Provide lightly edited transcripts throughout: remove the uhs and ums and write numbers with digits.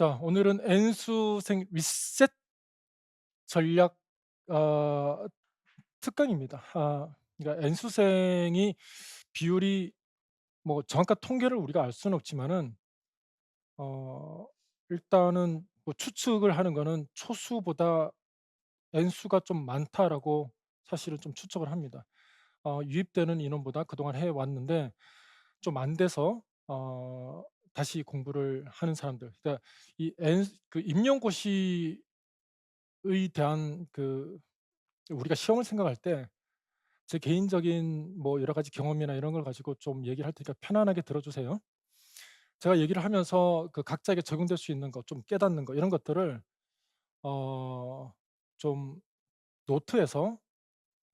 자, 오늘은 N수생 리셋 전략 어 특강입니다. 그러니까 N수생이 비율이 뭐 정확한 통계를 우리가 알 수는 없지만은 어 일단은 뭐 추측을 하는 거는 '초수보다 N수가 좀 많다.'라고 사실은 좀 추측을 합니다. 유입되는 인원보다 그동안 해 왔는데 좀 안 돼서 다시 공부를 하는 사람들, 그러니까 이 N 그 임용고시의 대한 우리가 시험을 생각할 때 제 개인적인 뭐 여러 가지 경험이나 이런 걸 가지고 좀 얘기를 할 테니까 편안하게 들어 주세요. 제가 얘기를 하면서 그 각자에게 적용될 수 있는 것, 좀 깨닫는 거, 이런 것들을 어 좀 노트에서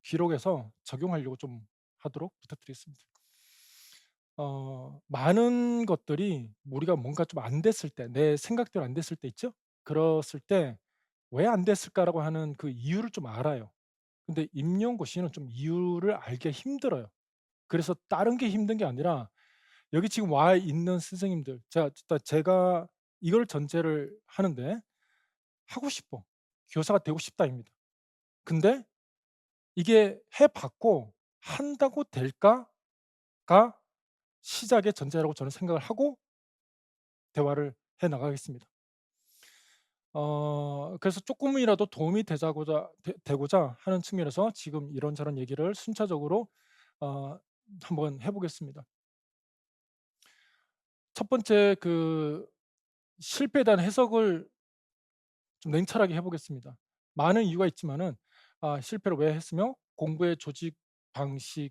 기록해서 적용하려고 좀 하도록 부탁드리겠습니다. 많은 것들이 우리가 뭔가 좀 안 됐을 때, 내 생각대로 안 됐을 때 있죠? 그랬을 때 '왜 안 됐을까?'라고 하는 그 이유를 좀 알아요. 근데 임용고시는 좀 이유를 알기가 힘들어요. 그래서 다른 게 힘든 게 아니라 여기 지금 와 있는 선생님들, 제가 이걸 전제를 하는데 '하고 싶어. 교사가 되고 싶다.'입니다. 근데 이게 해 봤고 '한다고 될까?'가 시작의 전제라고 저는 생각을 하고 대화를 해 나가겠습니다. 그래서 쪼끔이라도 도움이 되고자 하는 측면에서 지금 이런저런 얘기를 순차적으로 어 한번 해 보겠습니다. 첫 번째, 실패에 대한 해석을 좀 냉철하게 해 보겠습니다. 많은 이유가 있지만은 실패를 왜 했으며 공부의 조직 방식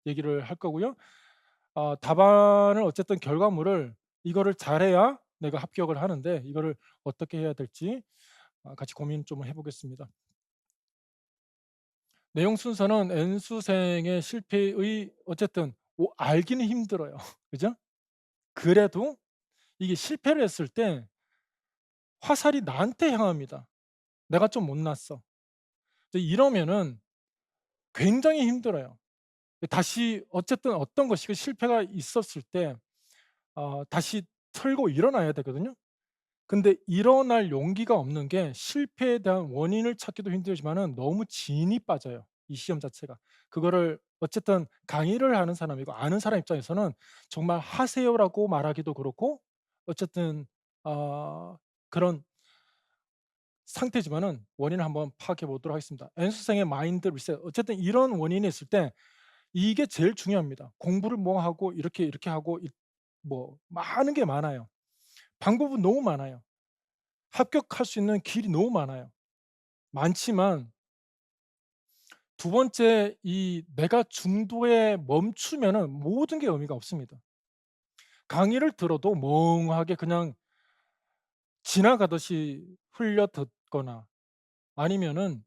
얘기를 할 거고요. 답안을 어쨌든 결과물을 이거를 잘해야 내가 합격을 하는데 이거를 어떻게 해야 될지 같이 고민 좀 해 보겠습니다. 내용 순서는 N수생의 실패의 어쨌든 알기는 힘들어요. 그죠? 그래도 이게 실패를 했을 때 화살이 나한테 향합니다. '내가 좀 못났어.' 이제 이러면은 굉장히 힘들어요. 다시 어쨌든 어떤 것이 실패가 있었을 때 다시 털고 일어나야 되거든요. 근데 일어날 용기가 없는 게 실패에 대한 원인을 찾기도 힘들지만은 너무 진이 빠져요, 이 시험 자체가. 그거를 어쨌든 강의를 하는 사람이고 아는 사람 입장에서는 정말 "하세요."라고 말하기도 그렇고 어쨌든 어 그런 상태지만은 원인을 한번 파악해 보도록 하겠습니다. N수생의 마인드 리셋, 어쨌든 이런 원인이 있을 때 이게 제일 중요합니다. 공부를 뭐 하고 이렇게 하고 뭐 많은 게 많아요. 방법은 너무 많아요. 합격할 수 있는 길이 너무 많아요. 많지만 두 번째, 이 내가 중도에 멈추면은 모든 게 의미가 없습니다. 강의를 들어도 멍하게 그냥 지나가듯이 흘려 듣거나 아니면은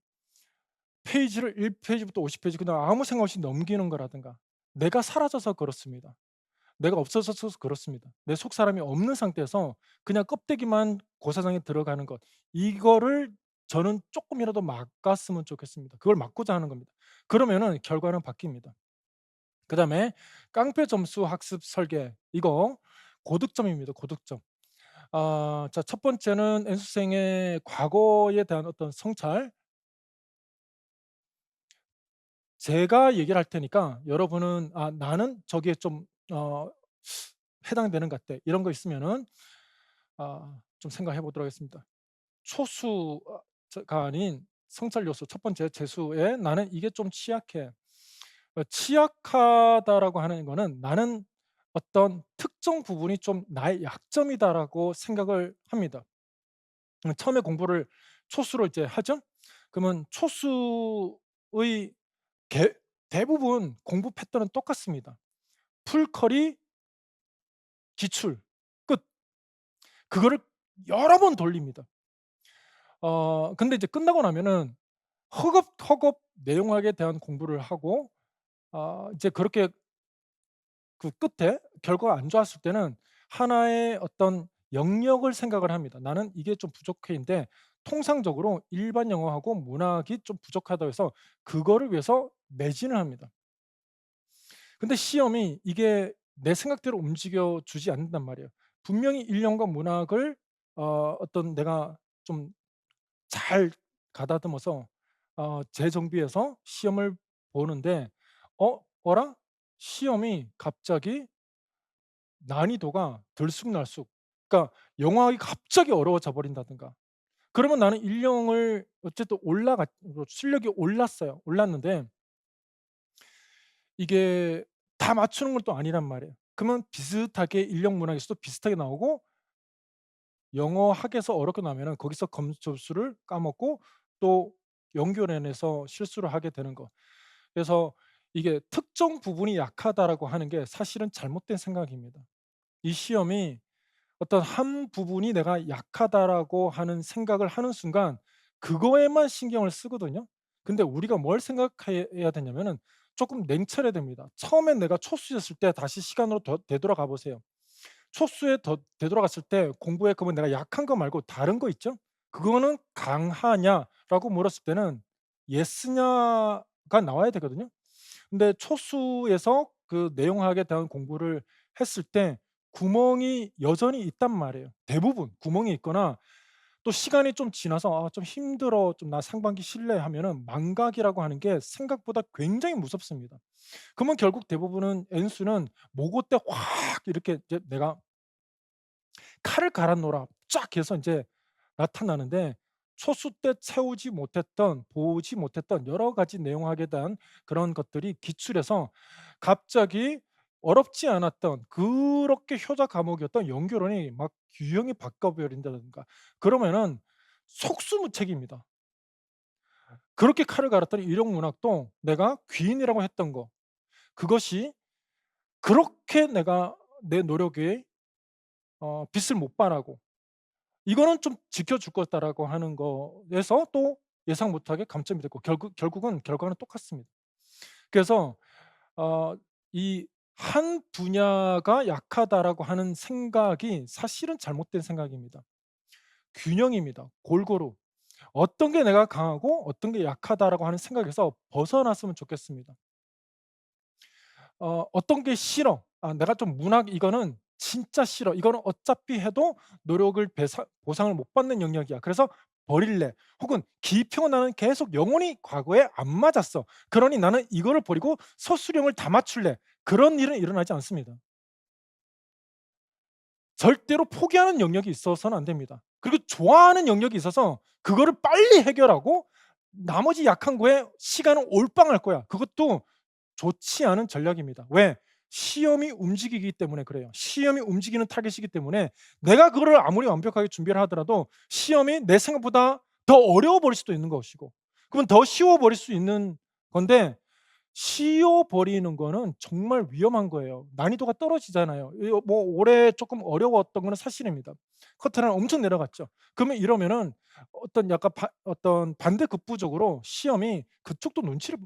페이지를 1 페이지부터 50 페이지 그냥 아무 생각 없이 넘기는 거라든가, 내가 사라져서 그렇습니다. 내가 없어져서 그렇습니다. 내 속 사람이 없는 상태에서 그냥 껍데기만 고사장에 들어가는 것, 이거를 저는 쪼끔이라도 막았으면 좋겠습니다. 그걸 막고자 하는 겁니다. 그러면은 결과는 바뀝니다. 그다음에 깡패 점수 학습 설계, 이거 고득점입니다, 고득점. 자, 첫 번째는 N수생의 과거에 대한 어떤 성찰, 제가 얘기를 할 테니까 여러분은 '아 나는 저기에 좀 해당되는 것 같아.' 이런 거 있으면은 좀 생각해 보도록 하겠습니다. 초수가 아닌 성찰 요소 첫 번째 재수에 '나는 이게 좀 취약해.' 취약하다라고 하는 거는 '나는 어떤 특정 부분이 좀 나의 약점이다.'라고 생각을 합니다. 처음에 공부를 초수로 이제 하죠? 그러면 초수의 개 대부분 공부 패턴은 똑같습니다. 풀커리, 기출, 끝. 그거를 여러 번 돌립니다. 근데 이제 끝나고 나면은 허겁허겁 내용학에 대한 공부를 하고 이제 그렇게 그 끝에 결과가 안 좋았을 때는 하나의 어떤 영역을 생각을 합니다. '나는 이게 좀 부족해인데 통상적으로 일반 영어하고 문학이 좀 부족하다고 해서 그거를 위해서 매진을 합니다. 근데 시험이 이게 내 생각대로 움직여 주지 않는단 말이에요. 분명히 인령과 문학을 어떤 내가 좀 잘 가다듬어서 재정비해서 시험을 보는데 어라? 시험이 갑자기 난이도가 들쑥날쑥, 그러니까 영어하기 갑자기 어려워져 버린다든가. 그러면 나는 일령을 어쨌든 올라갔 실력이 올랐어요. 올랐는데 이게 다 맞추는 건 또 아니란 말이에요. 그러면 비슷하게 인력 문항에서도 비슷하게 나오고, 영어 학에서 어렵게 나오면은 거기서 점수를 까먹고 또 연결해내서 실수를 하게 되는 거. 그래서 이게 '특정 부분이 약하다.'라고 하는 게 사실은 잘못된 생각입니다. 이 시험이 어떤 한 부분이 '내가 약하다.'라고 하는 생각을 하는 순간 그거에만 신경을 쓰거든요. 근데 우리가 뭘 생각해야 되냐면은 쪼끔 냉철해야 됩니다. 처음엔 내가 초수였을 때 다시 시간으로 되돌아가 보세요. 초수에 되돌아갔을 때 공부에 그러면 내가 약한 거 말고 다른 거 있죠? 그거는 강하냐라고 물었을 때는 예스냐가 나와야 되거든요. 근데 초수에서 그 내용학에 대한 공부를 했을 때 구멍이 여전히 있단 말이에요. 대부분 구멍이 있거나 또 시간이 좀 지나서 '아 좀 힘들어. 좀 나 상반기 쉴래.' 하면은 망각이라고 하는 게 생각보다 굉장히 무섭습니다. 그러면 결국 대부분은 N수는 모고 때 확 이렇게 이제 내가 칼을 갈아 놓으라 쫙 해서 인제 나타나는데, 초수 때 채우지 못했던 보지 못했던 여러 가지 내용학에 대한 그런 것들이 기출해서 갑자기 어렵지 않았던 그렇게 효자 과목이었던 연결원이 막 유형이 바뀌어 버린다든가, 그러면은 속수무책입니다. 그렇게 칼을 갈았더니 일용문학도 내가 귀인이라고 했던 거, 그것이 그렇게 내가 내 노력에 빛을 못 발하고 이거는 좀 지켜줄 거다라고 하는 거에서 또 예상 못하게 감점이 됐고, 결국은 결과는 똑같습니다. 그래서 어 이 '한 분야가 약하다.'라고 하는 생각이 사실은 잘못된 생각입니다. 균형입니다. 골고루. 어떤 게 내가 강하고 어떤 게 약하다라고 하는 생각에서 벗어났으면 좋겠습니다. 어떤 게 싫어. '아 내가 좀 문학 이거는 진짜 싫어. 이거는 어차피 해도 노력을 보상을 못 받는 영역이야. 그래서 버릴래.' 혹은 '기평은 나는 계속 영혼이 과거에 안 맞았어. 그러니 나는 이거를 버리고 서술형을 다 맞출래.' 그런 일은 일어나지 않습니다. 절대로 포기하는 영역이 있어서는 안 됩니다. 그리고 좋아하는 영역이 있어서 그거를 빨리 해결하고 나머지 약한 거에 시간을 올빵할 거야. 그것도 좋지 않은 전략입니다. 왜? 시험이 움직이기 때문에 그래요. 시험이 움직이는 타겟이기 때문에 내가 그거를 아무리 완벽하게 준비를 하더라도 시험이 내 생각보다 더 어려워 버릴 수도 있는 것이고, 그러면 더 쉬워 버릴 수 있는 건데, 쉬워 버리는 거는 정말 위험한 거예요. 난이도가 떨어지잖아요. 이거 뭐 올해 쪼끔 어려웠던 거는 사실입니다. 커트라인 엄청 내려갔죠. 그러면 이러면은 어떤 반대급부적으로 시험이 그쪽도 눈치를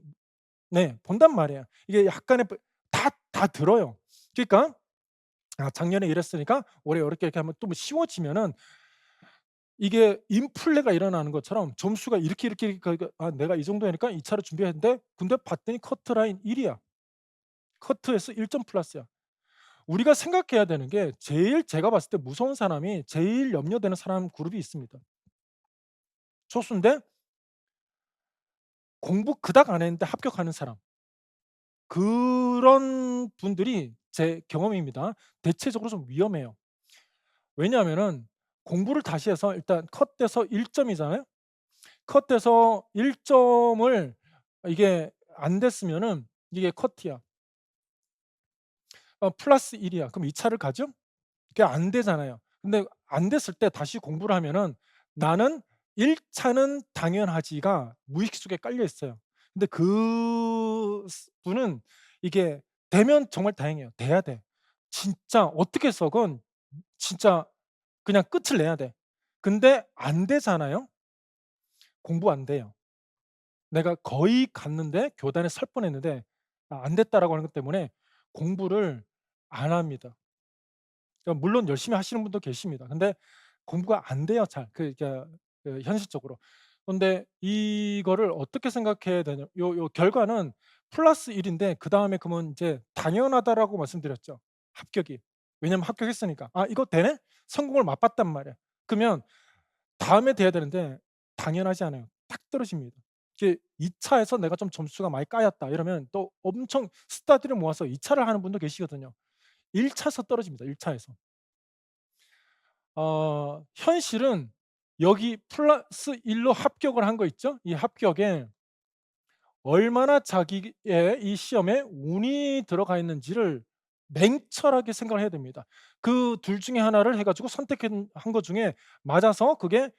네 본단 말이에요. 이게 약간의 다 들어요. 그러니까 '아 작년에 이랬으니까 올해 요렇게 이렇게 하면 또 뭐 쉬워지면은' 이게 인플레가 일어나는 것처럼 점수가 이렇게 그 '아 내가 이 정도니까 이 차를 준비했는데' 근데 봤더니 커트라인 1 이야. 커트에서 1점 플러스야. 우리가 생각해야 되는 게 제일 제가 봤을 때 무서운 사람이 제일 염려되는 사람 그룹이 있습니다. 소수인데 공부 그닥 안 했는데 합격하는 사람. 그런 분들이 제 경험입니다. 대체적으로 좀 위험해요. 왜냐하면은 공부를 다시 해서 일단 컷돼서 1 점이잖아요. 컷돼서 1 점을 이게 안 됐으면은 이게 컷이야. 플러스 1 이야. 그럼 2 차를 가죠? 그게 안 되잖아요. 근데 안 됐을 때 다시 공부를 하면은 '나는 1 차는 당연하지.'가 무의식 속에 깔려 있어요. 근데 분은 이게 되면 정말 다행이에요. 돼야 돼. 진짜 어떻게 해서건 진짜 그냥 끝을 내야 돼. 근데 안 되잖아요. 공부 안 돼요. 내가 거의 갔는데 교단에 설 뻔했는데 안 됐다라고 하는 것 때문에 공부를 안 합니다. 그러니까 물론 열심히 하시는 분도 계십니다. 근데 공부가 안 돼요 잘. 현실적으로. 근데 이거를 어떻게 생각해야 되냐, 요 결과는 플러스 1 인데 그다음에 그러면 인제 당연하다라고 말씀드렸죠, 합격이. 왜냐면 합격했으니까. '아 이거 되네?' 성공을 맛봤단 말이야. 그러면 다음에 돼야 되는데 당연하지 않아요. 딱 떨어집니다. 이게 2 차에서 내가 좀 점수가 많이 까였다 이러면 또 엄청 스타들을 모아서 2 차를 하는 분도 계시거든요. 1 차에서 떨어집니다, 1 차에서. 현실은 여기 플러스 1로 합격을 한 거 있죠? 이 합격에 얼마나 자기의 이 시험에 운이 들어가 있는지를 냉철하게 생각을 해야 됩니다. 그 둘 중에 하나를 해 가지고 선택한 한 것 중에 맞아서 그게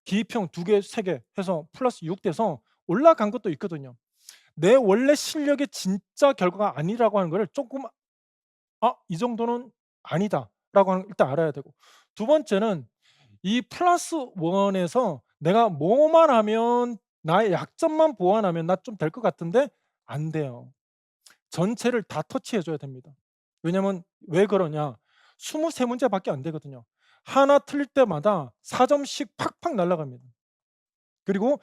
기입형 2 개, 3개 해서 플러스 6 돼서 올라간 것도 있거든요. 내 원래 실력의 진짜 결과가 아니라고 하는 거를 쪼끔 '아 이 정도는 아니다.'라고 하는 걸 일단 알아야 되고, 두 번째는 이 플러스 1 에서 내가 뭐만 하면 나의 약점만 보완하면 나 좀 될 것 같은데 안 돼요. 전체를 다 터치해 줘야 됩니다. 왜냐면 왜 그러냐? 23 문제밖에 안 되거든요. 하나 틀릴 때마다 4 점씩 팍팍 날아갑니다. 그리고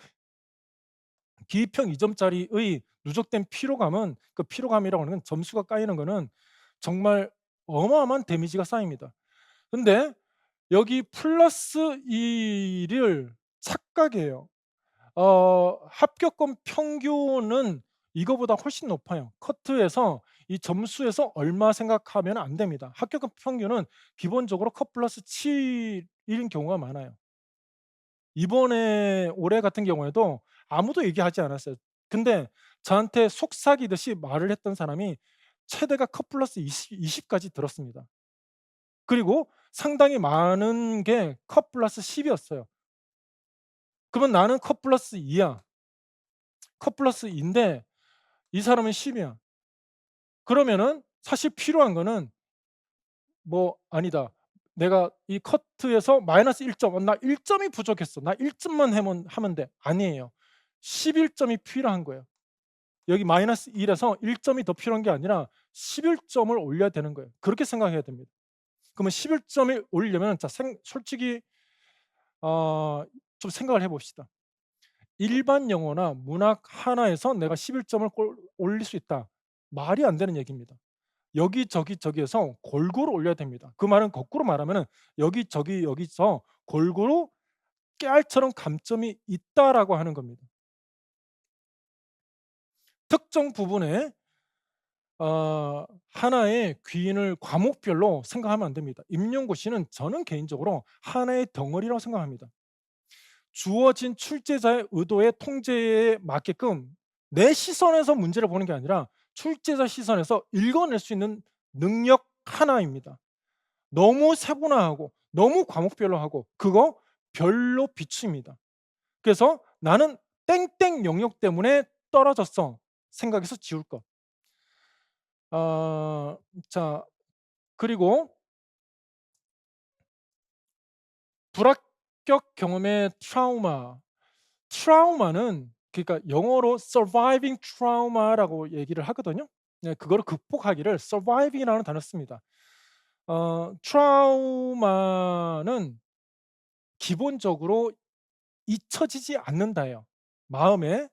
기입형 2 점짜리의 누적된 피로감은, 그 피로감이라고 하는 건 점수가 까이는 거는 정말 어마어마한 데미지가 쌓입니다. 근데 여기 플러스 1을 착각해요. 합격권 평균은 이거보다 훨씬 높아요. 커트에서 이 점수에서 얼마 생각하면 안 됩니다. 합격권 평균은 기본적으로 컷 플러스 7인 경우가 많아요. 이번에 올해 같은 경우에도 아무도 얘기하지 않았어요. 근데 저한테 속삭이듯이 말을 했던 사람이 최대가 컷 플러스 20 까지 들었습니다. 그리고 상당히 많은 게 컷 플러스 10 이었어요. 그러면 나는 컷 플러스 2야. 컷 플러스 2 인데 이 사람은 10 이야. 그러면은 사실 필요한 거는 뭐 아니다. 내가 이 커트에서 마이너스 1 점, 나 1 점이 부족했어. 나 1 점만 하면 돼. 아니에요. 11 점이 필요한 거예요. 여기 마이너스 1 에서 1 점이 더 필요한 게 아니라 11 점을 올려야 되는 거예요. 그렇게 생각해야 됩니다. 그러면 11 점을 올리려면 자 솔직히 좀 생각을 해 봅시다. 일반 영어나 문학 하나에서 내가 11 점을 올릴 수 있다. 말이 안 되는 얘기입니다. 여기저기 저기에서 골고루 올려야 됩니다. 그 말은 거꾸로 말하면은 여기저기 여기서 골고루 깨알처럼 감점이 있다라고 하는 겁니다. 특정 부분에 하나의 귀인을 과목별로 생각하면 안 됩니다. 임용고시는 저는 개인적으로 하나의 덩어리라고 생각합니다. 주어진 출제자의 의도에 통제에 맞게끔 내 시선에서 문제를 보는 게 아니라 출제자 시선에서 읽어낼 수 있는 능력 하나입니다. 너무 세분화하고 너무 과목별로 하고 그거 별로 비추입니다. 그래서 '나는 땡땡 영역 때문에 떨어졌어.' 생각해서 지울 것. 어 자 그리고 불합격 경험의 트라우마. 트라우마는 그러니까 영어로 surviving trauma라고 얘기를 하거든요. 네, 그거를 극복하기를 surviving이라는 단어를 씁니다. 트라우마는 기본적으로 잊혀지지 않는다예요. 마음에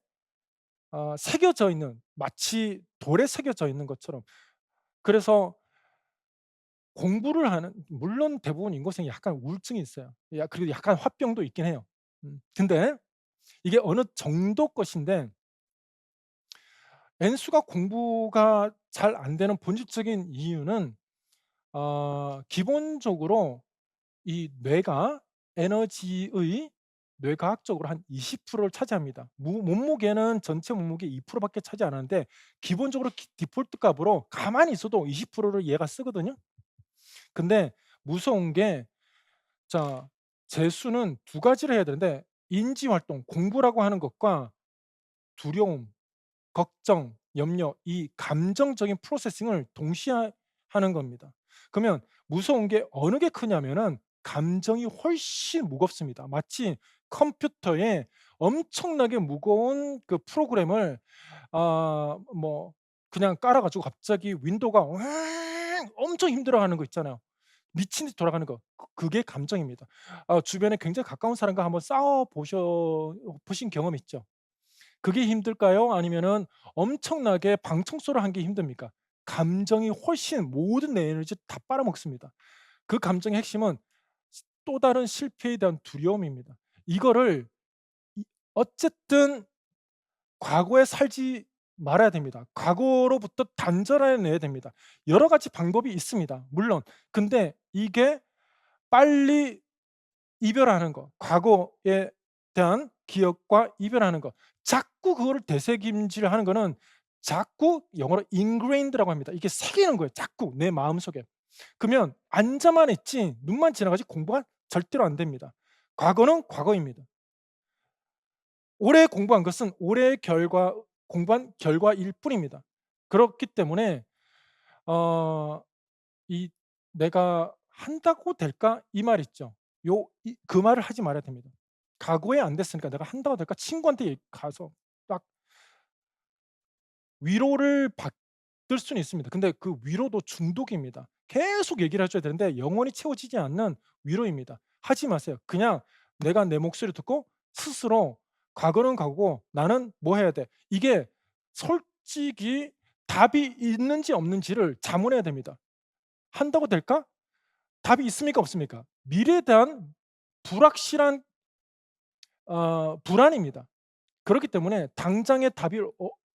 새겨져 있는, 마치 돌에 새겨져 있는 것처럼. 그래서 공부를 하는, 물론 대부분 인공생이 약간 우울증이 있어요. 그리고 약간 화병도 있긴 해요. 근데 이게 어느 정도 것인데 N수가 공부가 잘 안 되는 본질적인 이유는 기본적으로 이 뇌가 에너지의 뇌과학적으로 한 20%를 차지합니다. 몸무게는 전체 몸무게의 2% 밖에 차지 안 하는데 기본적으로 디폴트 값으로 가만히 있어도 20%를 얘가 쓰거든요. 근데 무서운 게, 자 재수는 두 가지를 해야 되는데 인지 활동, 공부라고 하는 것과 두려움, 걱정, 염려, 이 감정적인 프로세싱을 동시에 하는 겁니다. 그러면 무서운 게 어느 게 크냐면은 감정이 훨씬 무겁습니다. 마치 컴퓨터에 엄청나게 무거운 그 프로그램을 뭐 그냥 깔아 가지고 갑자기 윈도우가 왕 엄청 힘들어하는 거 있잖아요. 미친 듯이 돌아가는 거. 그게 감정입니다. 주변에 굉장히 가까운 사람과 한번 싸워 보신 경험 있죠? 그게 힘들까요? 아니면은 엄청나게 방 청소를 한 게 힘듭니까? 감정이 훨씬 모든 내 에너지를 다 빨아먹습니다. 그 감정의 핵심은 또 다른 실패에 대한 두려움입니다. 이거를 이 어쨌든 과거에 살지 말아야 됩니다. 과거로부터 단절해 내야 됩니다. 여러 가지 방법이 있습니다, 물론. 근데 이게 빨리 이별하는 거, 과거에 대한 기억과 이별하는 거, 자꾸 그거를 되새김질하는 거는 자꾸 영어로 ingrained라고 합니다. 이게 새기는 거예요, 자꾸 내 마음속에. 그러면 앉아만 있지 눈만 지나가지 공부가 절대로 안 됩니다. 과거는 과거입니다. 올해 공부한 것은 올해의 결과 공부한 결과일 뿐입니다. 그렇기 때문에 어 이 '내가 한다고 될까?' 이 말 있죠. 그 말을 하지 말아야 됩니다. 과거에 안 됐으니까 '내가 한다고 될까?' 친구한테 가서 딱 위로를 받을 수는 있습니다. 근데 그 위로도 중독입니다. 계속 얘기를 해 줘야 되는데 영원히 채워지지 않는 위로입니다. 하지 마세요. 그냥 내가 내 목소리 듣고 스스로 '과거는 과거고 나는 뭐 해야 돼.' 이게 솔직히 답이 있는지 없는지를 자문해야 됩니다. '한다고 될까?' 답이 있습니까 없습니까? 미래에 대한 불확실한 불안입니다. 그렇기 때문에 당장의 답이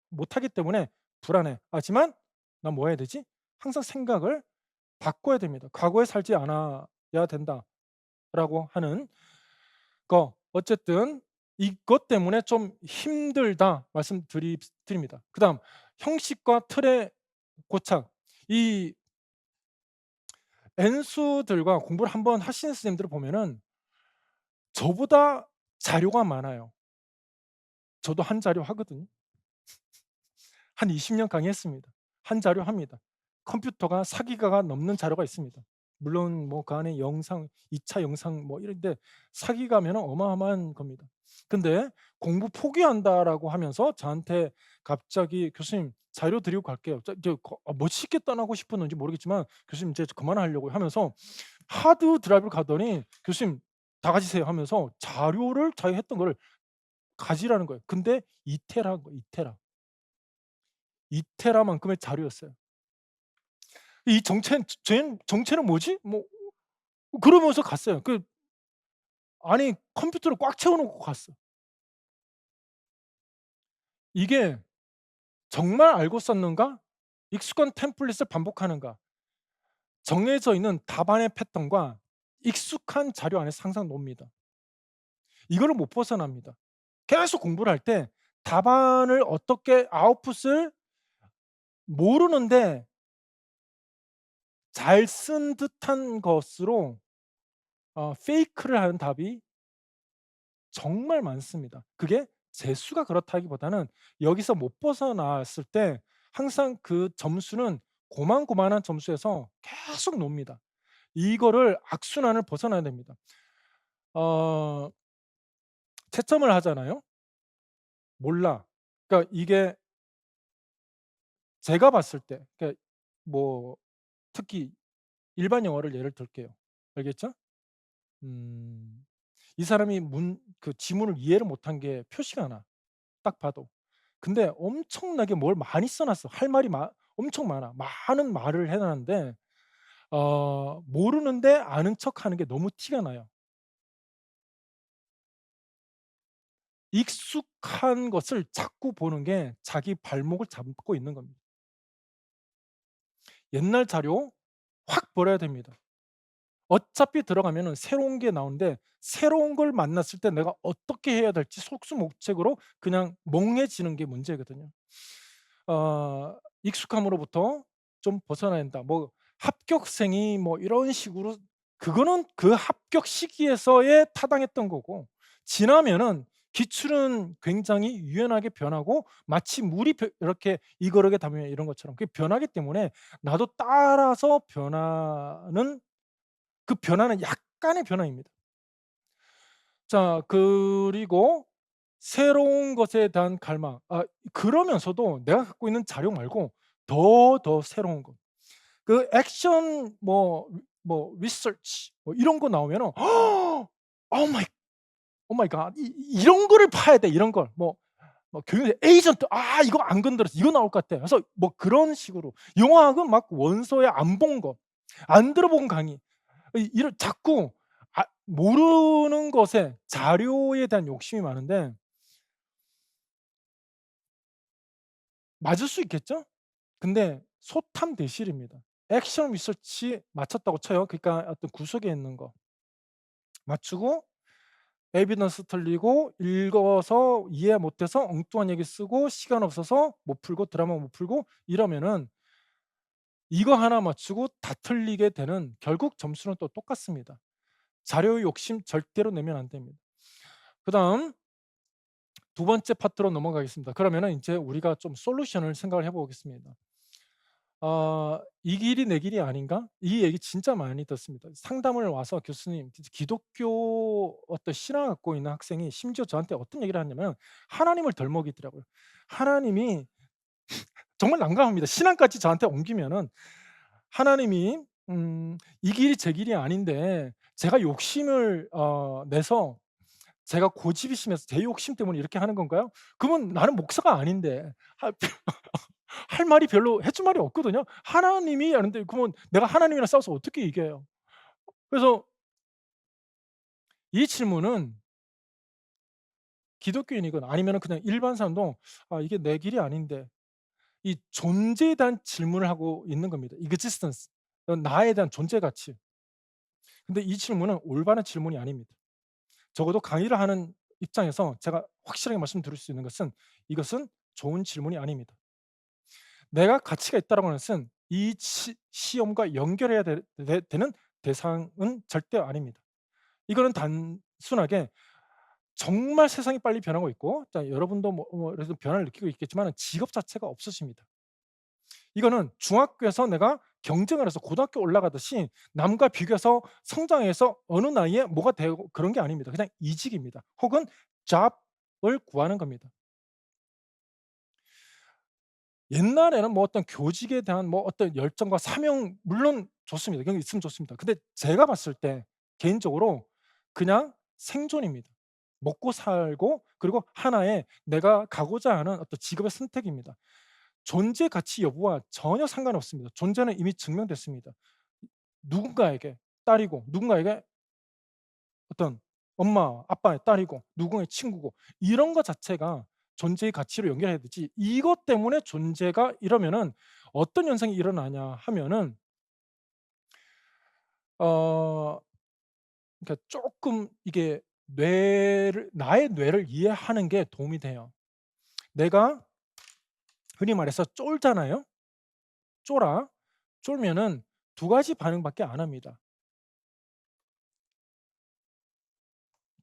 못하기 때문에 불안해. 하지만 '난 뭐 해야 되지?' 항상 생각을 바꿔야 됩니다. '과거에 살지 않아야 된다.'라고 하는 거. 어쨌든 이것 때문에 좀 힘들다 드립니다. 그다음 형식과 틀의 고착. 이 N수들과 공부를 한번 하시는 선생님들을 보면은 저보다 자료가 많아요. 저도 한 자료 하거든요. 한 20년 강의했습니다. 한 자료 합니다. 컴퓨터가 4기가가 넘는 자료가 있습니다. 물론 뭐 그 안에 영상, 2차 영상 뭐 이런데 4기가면은 어마어마한 겁니다. 근데 "공부 포기한다."라고 하면서 저한테 갑자기 "교수님 자료 드리고 갈게요." 멋있게 떠나고 싶었는지 모르겠지만 "교수님 이제 그만하려고요." 하면서 하드 드라이브를 가더니 "교수님 다 가지세요." 하면서 자료를 자기가 했던 거를 가지라는 거예요. 근데 2 테라인 거예요, 2 테라. 2 테라만큼의 자료였어요. 이 정체는 뭐지? 뭐 그러면서 갔어요. 아니 컴퓨터를 꽉 채워 놓고 갔어. 이게 '정말 알고 썼는가? 익숙한 템플릿을 반복하는가?' 정해져 있는 답안의 패턴과 익숙한 자료 안에서 항상 놉니다. 이거를 못 벗어납니다. 계속 공부를 할 때 답안을 어떻게 아웃풋을 모르는데 잘 쓴 듯한 것으로 페이크를 하는 답이 정말 많습니다. 그게 재수가 그렇다기보다는 여기서 못 벗어났을 때 항상 그 점수는 고만고만한 점수에서 계속 놉니다. 이거를 악순환을 벗어나야 됩니다. 어 채점을 하잖아요. 몰라. 그러니까 이게 제가 봤을 때 그러니까 뭐 특히 일반 영어를 예를 들게요. 알겠죠? 음 이 사람이 지문을 이해를 못한 게 표시가 나, 딱 봐도. 근데 엄청나게 뭘 많이 써 놨어. 할 말이 엄청 많아. 많은 말을 해 놨는데 모르는데 아는 척하는 게 너무 티가 나요. 익숙한 것을 자꾸 보는 게 자기 발목을 잡고 있는 겁니다. 옛날 자료 확 버려야 됩니다. 어차피 들어가면은 새로운 게 나오는데 새로운 걸 만났을 때 내가 어떻게 해야 될지 속수무책으로 그냥 멍해지는 게 문제거든요. 익숙함으로부터 좀 벗어나야 된다. 뭐 합격생이 뭐 이런 식으로 그거는 그 합격 시기에서의 타당했던 거고 지나면은 기출은 굉장히 유연하게 변하고 마치 물이 이렇게 이거르게 닿으면 이런 것처럼 그게 변하기 때문에 나도 따라서 변하는 그 변화는 약간의 변화입니다. 자 그리고 새로운 것에 대한 갈망. 그러면서도 내가 갖고 있는 자료 말고 더 새로운 것. 그 액션 리서치 뭐 이런 거 나오면은 오 마이 오 마이 갓. 이런 거를 파야 돼. 이런 걸. 교육에 에이전트 이거 안 건드렸어. 이거 나올 것 같아. 그래서 뭐 그런 식으로 영어학은 막 원서에 안 본 거, 안 들어본 강의 이런 자꾸 모르는 것에 자료에 대한 욕심이 많은데 맞을 수 있겠죠? 근데 소탐대실입니다. 액션 리서치 맞췄다고 쳐요. 그러니까 어떤 구석에 있는 거 맞추고 에비던스 틀리고 읽어서 이해 못해서 엉뚱한 얘기 쓰고 시간 없어서 못 풀고 드라마 못 풀고 이러면은 이거 하나 맞추고 다 틀리게 되는 결국 점수는 또 똑같습니다. 자료 욕심 절대로 내면 안 됩니다. 그다음 두 번째 파트로 넘어가겠습니다. 그러면은 인제 우리가 좀 솔루션을 생각을 해 보겠습니다. "이 길이 내 길이 아닌가?" 이 얘기 진짜 많이 듣습니다. 상담을 와서 교수님 기독교 어떤 신앙을 갖고 있는 학생이 심지어 저한테 어떤 얘기를 하냐면 하나님을 덜 먹이더라고요. 하나님이 정말 난감합니다. 신앙까지 저한테 옮기면은 하나님이 이 길이 제 길이 아닌데 제가 욕심을 내서 제가 고집이 심해서 제 욕심 때문에 이렇게 하는 건가요? 그러면 나는 목사가 아닌데 할 할 말이 별로 해줄 말이 없거든요. 하나님이 아는데 그러면 내가 하나님이랑 싸워서 어떻게 이겨요? 그래서 이 질문은 기독교인이건 아니면은 그냥 일반 사람도 '아 이게 내 길이 아닌데.' 이 존재에 대한 질문을 하고 있는 겁니다. existence 나에 대한 존재 가치. 근데 이 질문은 올바른 질문이 아닙니다. 적어도 강의를 하는 입장에서 제가 확실하게 말씀드릴 수 있는 것은 이것은 좋은 질문이 아닙니다. 내가 가치가 있다라고 하는 것은 이 시험과 연결해야 되는 대상은 절대 아닙니다. 이거는 단순하게 정말 세상이 빨리 변하고 있고 자 여러분도 그래서 변화를 느끼고 있겠지만 직업 자체가 없으십니다. 이거는 중학교에서 내가 경쟁을 해서 고등학교 올라가듯이 남과 비교해서 성장해서 어느 나이에 뭐가 되고 그런 게 아닙니다. 그냥 이직입니다. 혹은 잡을 구하는 겁니다. 옛날에는 뭐 어떤 교직에 대한 뭐 어떤 열정과 사명 물론 좋습니다. 그런 게 있으면 좋습니다. 근데 제가 봤을 때 개인적으로 그냥 생존입니다. 먹고 살고 그리고 하나의 내가 가고자 하는 어떤 직업의 선택입니다. 존재 가치 여부와 전혀 상관없습니다. 존재는 이미 증명됐습니다. 누군가에게 딸이고 누군가에게 어떤 엄마, 아빠의 딸이고 누군가의 친구고 이런 것 자체가 존재의 가치로 연결해야 되지 이것 때문에 존재가 이러면은 어떤 현상이 일어나냐 하면은 어 그러니까 쪼끔 이게 뇌를 나의 뇌를 이해하는 게 도움이 돼요. 내가 흔히 말해서 쫄잖아요. 쫄아. 쫄면은 두 가지 반응밖에 안 합니다.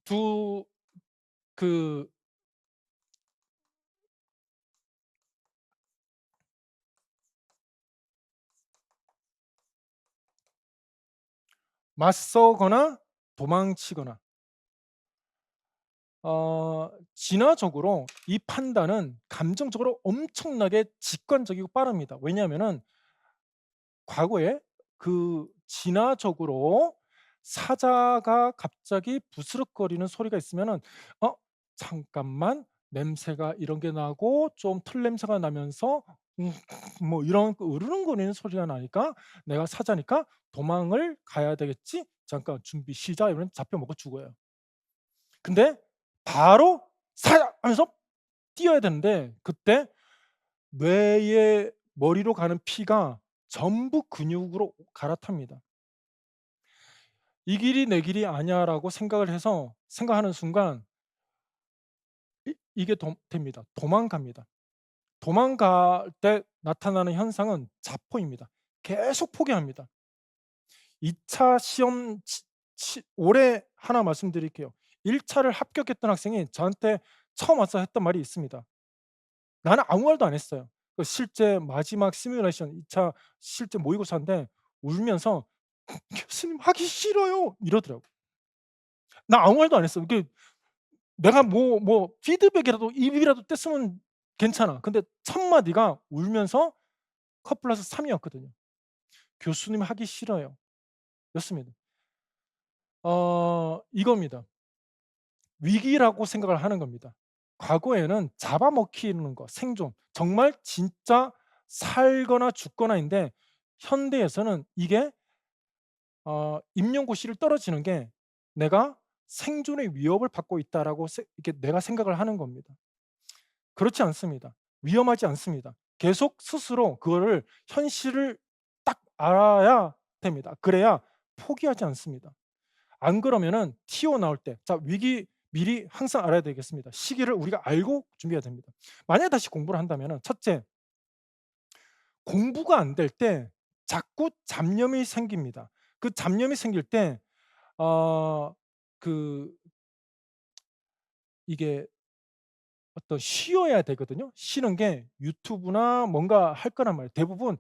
두 그 맞서거나 도망치거나 진화적으로 이 판단은 감정적으로 엄청나게 직관적이고 빠릅니다. 왜냐하면은 과거에 그 진화적으로 사자가 갑자기 부스럭거리는 소리가 있으면은 '어 잠깐만 냄새가 이런 게 나고 좀 털 냄새가 나면서 음 뭐 이런 으르렁거리는 소리가 나니까 내가 사자니까 도망을 가야 되겠지. 잠깐 준비 시작.' 이러면 잡혀 먹고 죽어요. 근데 바로 "사자!" 하면서 뛰어야 되는데 그때 뇌의 머리로 가는 피가 전부 근육으로 갈아탑니다. '이 길이 내 길이 아니야.'라고 생각을 해서 생각하는 순간 이게 됩니다. 도망갑니다. 도망갈 때 나타나는 현상은 자포입니다. 계속 포기합니다. 2차 시험 올해 하나 말씀드릴게요. 1 차를 합격했던 학생이 저한테 처음 와서 했던 말이 있습니다. 나는 아무 말도 안 했어요. 그 실제 마지막 시뮬레이션 2차 실제 모의고사인데 울면서 "교수님 하기 싫어요." 이러더라고요. 나 아무 말도 안 했어. 이게 내가 피드백이라도 입이라도 뗐으면 괜찮아. 근데 첫 마디가 울면서 컵+3 이었거든요. "교수님 하기 싫어요." 였습니다. 이겁니다. 위기라고 생각을 하는 겁니다. 과거에는 잡아먹히는 거 생존 정말 진짜 살거나 죽거나인데 현대에서는 이게 임용고시를 떨어지는 게 내가 '생존의 위협을 받고 있다.'라고 이렇게 내가 생각을 하는 겁니다. 그렇지 않습니다. 위험하지 않습니다. 계속 스스로 그거를 현실을 딱 알아야 됩니다. 그래야 포기하지 않습니다. 안 그러면은 튀어나올 때 자 위기 미리 항상 알아야 되겠습니다. 시기를 우리가 알고 준비해야 됩니다. 만약에 다시 공부를 한다면은 첫째, 공부가 안 될 때 자꾸 잡념이 생깁니다. 그 잡념이 생길 때 어 그 이게 어떤 쉬어야 되거든요. 쉬는 게 유튜브나 뭔가 할 거란 말이에요. 대부분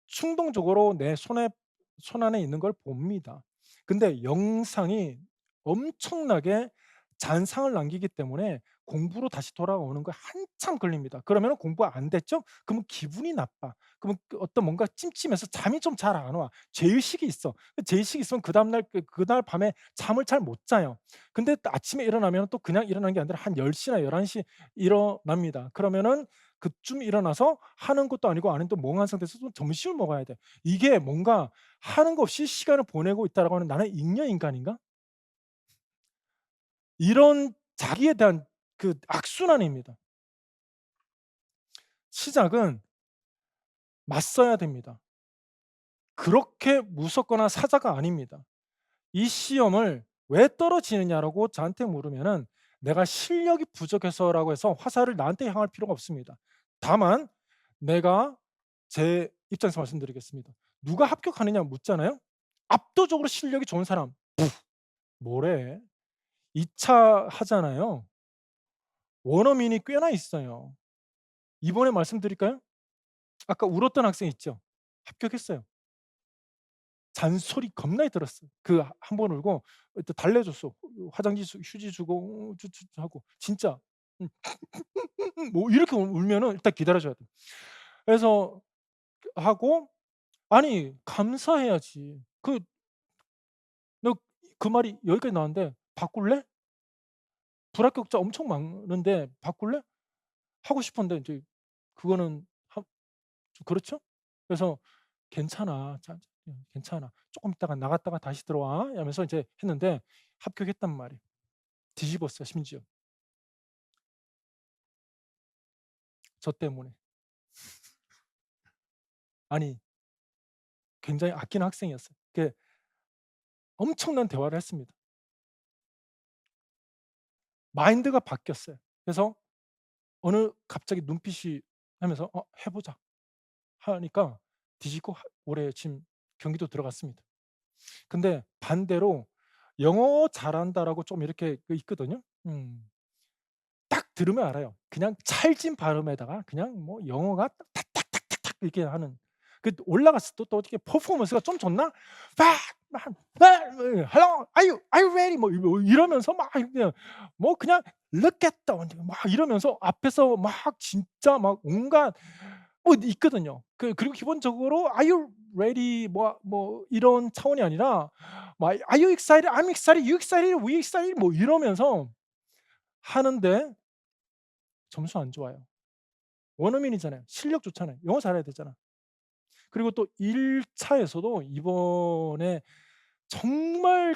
충동적으로 내 손안에 있는 걸 봅니다. 근데 영상이 엄청나게 잔상을 남기기 때문에 공부로 다시 돌아오는 거에 한참 걸립니다. 그러면은 공부가 안 됐죠? 그러면 기분이 나빠. 그러면 어떤 뭔가 찜찜해서 잠이 좀 잘 안 와. 죄의식이 있어. 죄의식이 있으면 그다음 날 그날 밤에 잠을 잘 못 자요. 근데 또 아침에 일어나면 또 그냥 일어나는 게 아니라 한 10시나 11시 일어납니다. 그러면은 그쯤 일어나서 하는 것도 아니고 안에 또 멍한 상태에서 또 점심을 먹어야 돼. 이게 뭔가 하는 거 없이 시간을 보내고 있다라고 하는 '나는 잉여 인간인가?' 이런 자기에 대한 그 악순환입니다. 시작은 맞서야 됩니다. 그렇게 무섭거나 사자가 아닙니다. 이 시험을 "왜 떨어지느냐?"라고 저한테 물으면은 내가 실력이 부족해서라고 해서 화살을 나한테 향할 필요가 없습니다. 다만 내가 제 입장에서 말씀드리겠습니다. 누가 합격하느냐 묻잖아요. 압도적으로 실력이 좋은 사람 뭐래? 2차 하잖아요. 원어민이 꽤나 있어요. 이번에 말씀드릴까요? 아까 울었던 학생 있죠? 합격했어요. 잔소리 겁나게 들었어요. 그 한 번 울고 또 달래줬어. 화장지 휴지 주고 쭈쭈 하고 진짜 음 뭐 이렇게 울면은 일단 기다려 줘야 돼. 그래서 하고 아니 감사해야지. 너 그 말이 여기까지 나왔는데 "바꿀래? 불합격자 엄청 많은데 바꿀래?" 하고 싶었는데 인제 그거는 좀 그렇죠? 그래서 "괜찮아. 자 괜찮아. 쪼끔 있다가 나갔다가 다시 들어와." 이러면서 이제 했는데 합격했단 말이에요. 뒤집었어요 심지어. 저 때문에. 아니 굉장히 아끼는 학생이었어요. 엄청난 대화를 했습니다. 마인드가 바뀌었어요. 그래서 어느 갑자기 눈빛이 하면서 해 보자." 하니까 뒤집고 올해 지금 경기도 들어갔습니다. 근데 반대로 "영어 잘한다."라고 좀 이렇게 있거든요. 딱 들으면 알아요. 그냥 찰진 발음에다가 그냥 뭐 영어가 탁탁탁탁탁 이렇게 하는 올라갔을 때 또 어떻게 퍼포먼스가 좀 좋나? 막 막 "Hello, are you ready?" 뭐 이러면서 막 그냥 뭐 그냥 "Look at the" 막 이러면서 앞에서 막 진짜 막 온갖 뭐 있거든요. 그리고 기본적으로 "Are you ready?" 뭐 이런 차원이 아니라 뭐 "Are you excited? I'm excited. You excited? We excited?" 뭐 이러면서 하는데 점수 안 좋아요. 원어민이잖아요. 실력 좋잖아요. 영어 잘해야 되잖아. 그리고 또 1 차에서도 이번에 정말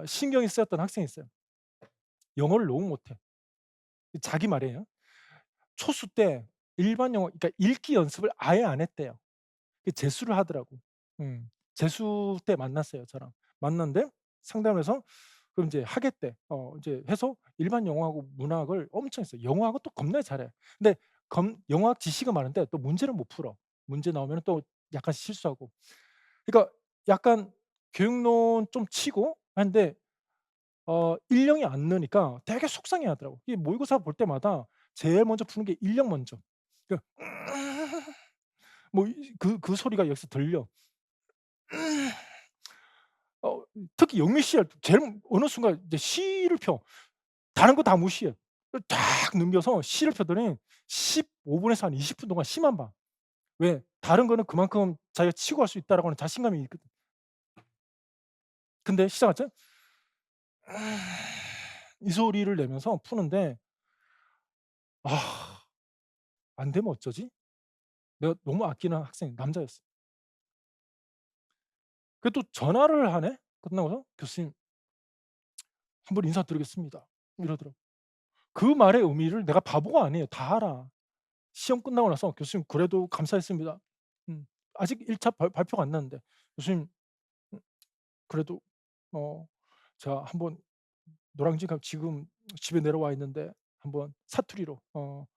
신경이 쓰였던 학생이 있어요. 영어를 너무 못해. 자기 말이에요. 초수 때 일반 영어 그러니까 읽기 연습을 아예 안 했대요. 재수를 하더라고. 재수 때 만났어요 저랑. 만났는데 상담을 해서 그럼 이제 하겠대. 이제 해서 일반 영어하고 문학을 엄청 했어요. 영어학은 또 겁나게 잘해. 근데 영어학 지식은 많은데 또 문제를 못 풀어. 문제 나오면은 또 약간 실수하고. 그러니까 약간 교육론 좀 치고 하는데 인령이 안 느니까 되게 속상해하더라고. 이 모의고사 볼 때마다 제일 먼저 푸는 게 인령 먼저. 그 뭐 그 소리가 여기서 들려. 특히 영미 씨가 제일 어느 순간 이제 시를 펴. 다른 거 다 무시해. 쫙 넘겨서 시를 펴더니 15 분에서 한 20분 동안 시만 봐. 왜? 다른 거는 그만큼 자기가 치고 할 수 있다라고 하는 자신감이 있거든. 근데 시작하죠? 이 소리를 내면서 푸는데 '아 안 되면 어쩌지?' 내가 너무 아끼는 학생이 남자였어. 그게 또 전화를 하네. 끝나고서 "교수님 한번 인사드리겠습니다." 이러더라고요. 그 말의 의미를 내가 바보가 아니에요. 다 알아. 시험 끝나고 나서 "교수님 그래도 감사했습니다. 아직 1차 발표가 안 났는데 교수님 음 그래도 어 제가 한번 노량진가 지금 집에 내려와 있는데 한번 사투리로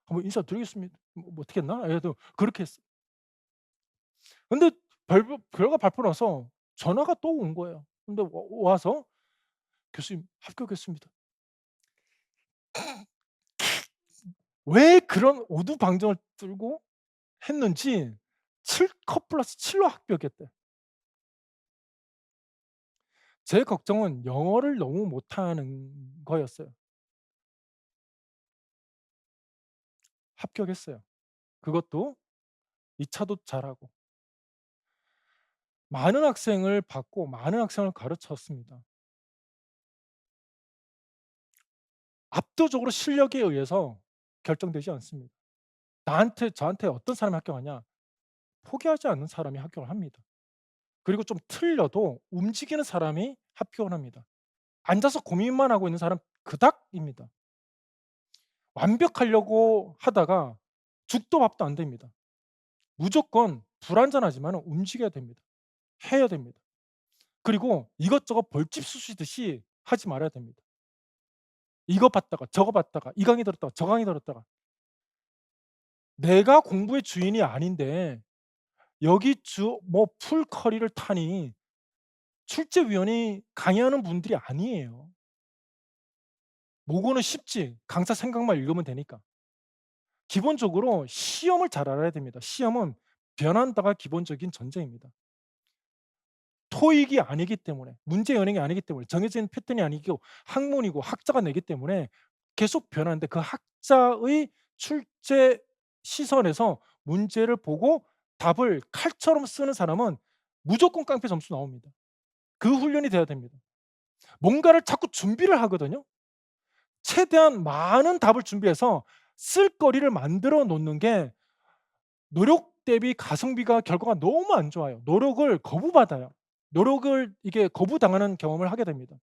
한번 인사드리겠습니다." 뭐 어떻게 했나? 그래도 그렇게 했어. 근데 결과 발표 나서 전화가 또 온 거예요. 근데 와서 "교수님 합격했습니다." 왜 그런 오두방정을 들고 했는지 7컷 플러스 7로 합격했대. 제 걱정은 영어를 너무 못하는 거였어요. 합격했어요. 그것도 2 차도 잘하고 많은 학생을 받고 많은 학생을 가르쳤습니다. 압도적으로 실력에 의해서 결정되지 않습니다. 저한테 어떤 사람이 합격하냐? 포기하지 않는 사람이 합격을 합니다. 그리고 좀 틀려도 움직이는 사람이 합격을 합니다. 앉아서 고민만 하고 있는 사람 그닥입니다. 완벽하려고 하다가 죽도 밥도 안 됩니다. 무조건 불완전하지만은 움직여야 됩니다. 해야 됩니다. 그리고 이것저것 벌집 쑤시듯이 하지 말아야 됩니다. 이거 봤다가 저거 봤다가 이 강의 들었다가 저 강의 들었다가 내가 공부의 주인이 아닌데 여기 풀커리를 타니 출제위원이 강의하는 분들이 아니에요. 모고는 쉽지. 강사 생각만 읽으면 되니까. 기본적으로 시험을 잘 알아야 됩니다. 시험은 변한다가 기본적인 전제입니다. 토익이 아니기 때문에 문제 연행이 아니기 때문에 정해진 패턴이 아니고 학문이고 학자가 내기 때문에 계속 변하는데 그 학자의 출제 시선에서 문제를 보고 답을 칼처럼 쓰는 사람은 무조건 깡패 점수 나옵니다. 그 훈련이 돼야 됩니다. 뭔가를 자꾸 준비를 하거든요. 최대한 많은 답을 준비해서 쓸 거리를 만들어 놓는 게 노력 대비 가성비가 결과가 너무 안 좋아요. 노력을 거부받아요. 노력을 이게 거부당하는 경험을 하게 됩니다.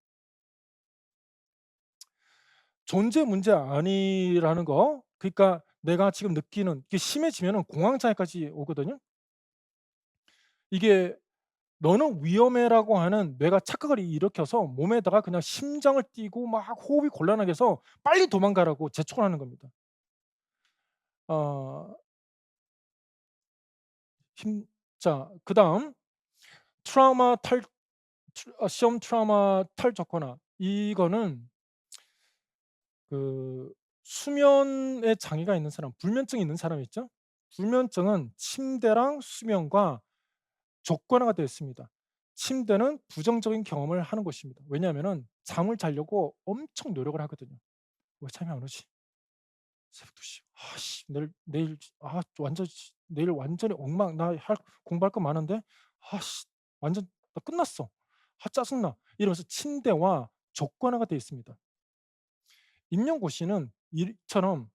존재 문제 아니라는 거 그러니까 내가 지금 느끼는 이게 심해지면은 공황장애까지 오거든요. 이게 "너는 위험해."라고 하는 뇌가 착각을 일으켜서 몸에다가 그냥 심장을 뛰고 막 호흡이 곤란하게 해서 빨리 도망가라고 재촉을 하는 겁니다. 어 힘 자 그다음 트라우마 탈 시험 트라우마 탈적거나 이거는 그 수면에 장애가 있는 사람, 불면증이 있는 사람 있죠? 불면증은 침대랑 수면과 족관화가 되어 있습니다. 침대는 부정적인 경험을 하는 곳입니다. 왜냐하면은 잠을 자려고 엄청 노력을 하거든요. '왜 잠이 안 오지? 새벽 2 시. 아씨 내일 완전 내일 완전히 엉망 나 공부할 거 많은데 아씨 완전 나 끝났어. 짜증나.' 이러면서 침대와 족관화가 되어 있습니다. 임용고시는 이처럼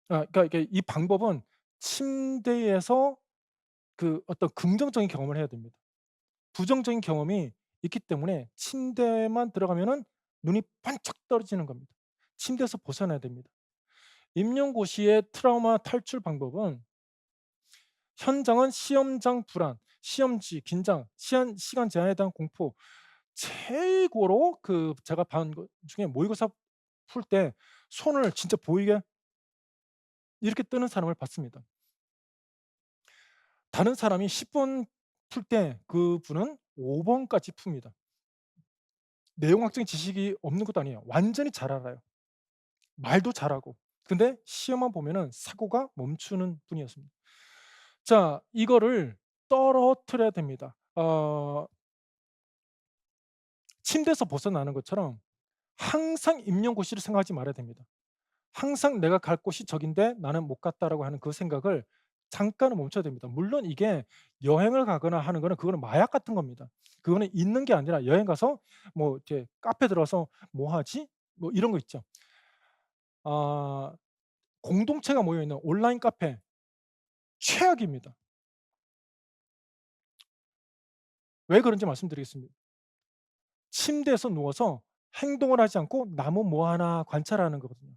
그러니까 이게 이 방법은 침대에서 그 어떤 긍정적인 경험을 해야 됩니다. 부정적인 경험이 있기 때문에 침대만 들어가면은 눈이 번쩍 떨어지는 겁니다. 침대에서 벗어나야 됩니다. 임용고시의 트라우마 탈출 방법은 현장은 시험장 불안, 시험지 긴장, 시간 제한에 대한 공포, 최고로 제가 본 것 중에 모의고사 풀 때 손을 진짜 보이게 이렇게 뜨는 사람을 봤습니다. 다른 사람이 10번 풀 때 그분은 5 번까지 풉니다. 내용학적인 지식이 없는 것도 아니에요. 완전히 잘 알아요. 말도 잘하고. 근데 시험만 보면은 사고가 멈추는 분이었습니다. 자 이거를 떨어뜨려야 됩니다. 침대에서 벗어나는 것처럼 항상 임용고시를 생각하지 말아야 됩니다. 항상 '내가 갈 곳이 저긴데 나는 못 갔다.'라고 하는 그 생각을 잠깐은 멈춰야 됩니다. 물론 이게 여행을 가거나 하는 거는 그거는 마약 같은 겁니다. 그거는 있는 게 아니라 여행 가서 뭐 이렇게 카페 들어가서 '뭐 하지?' 뭐 이런 거 있죠. 아 공동체가 모여 있는 온라인 카페 최악입니다. 왜 그런지 말씀드리겠습니다. 침대에서 누워서 행동을 하지 않고 남은 뭐 하나 관찰하는 거거든요.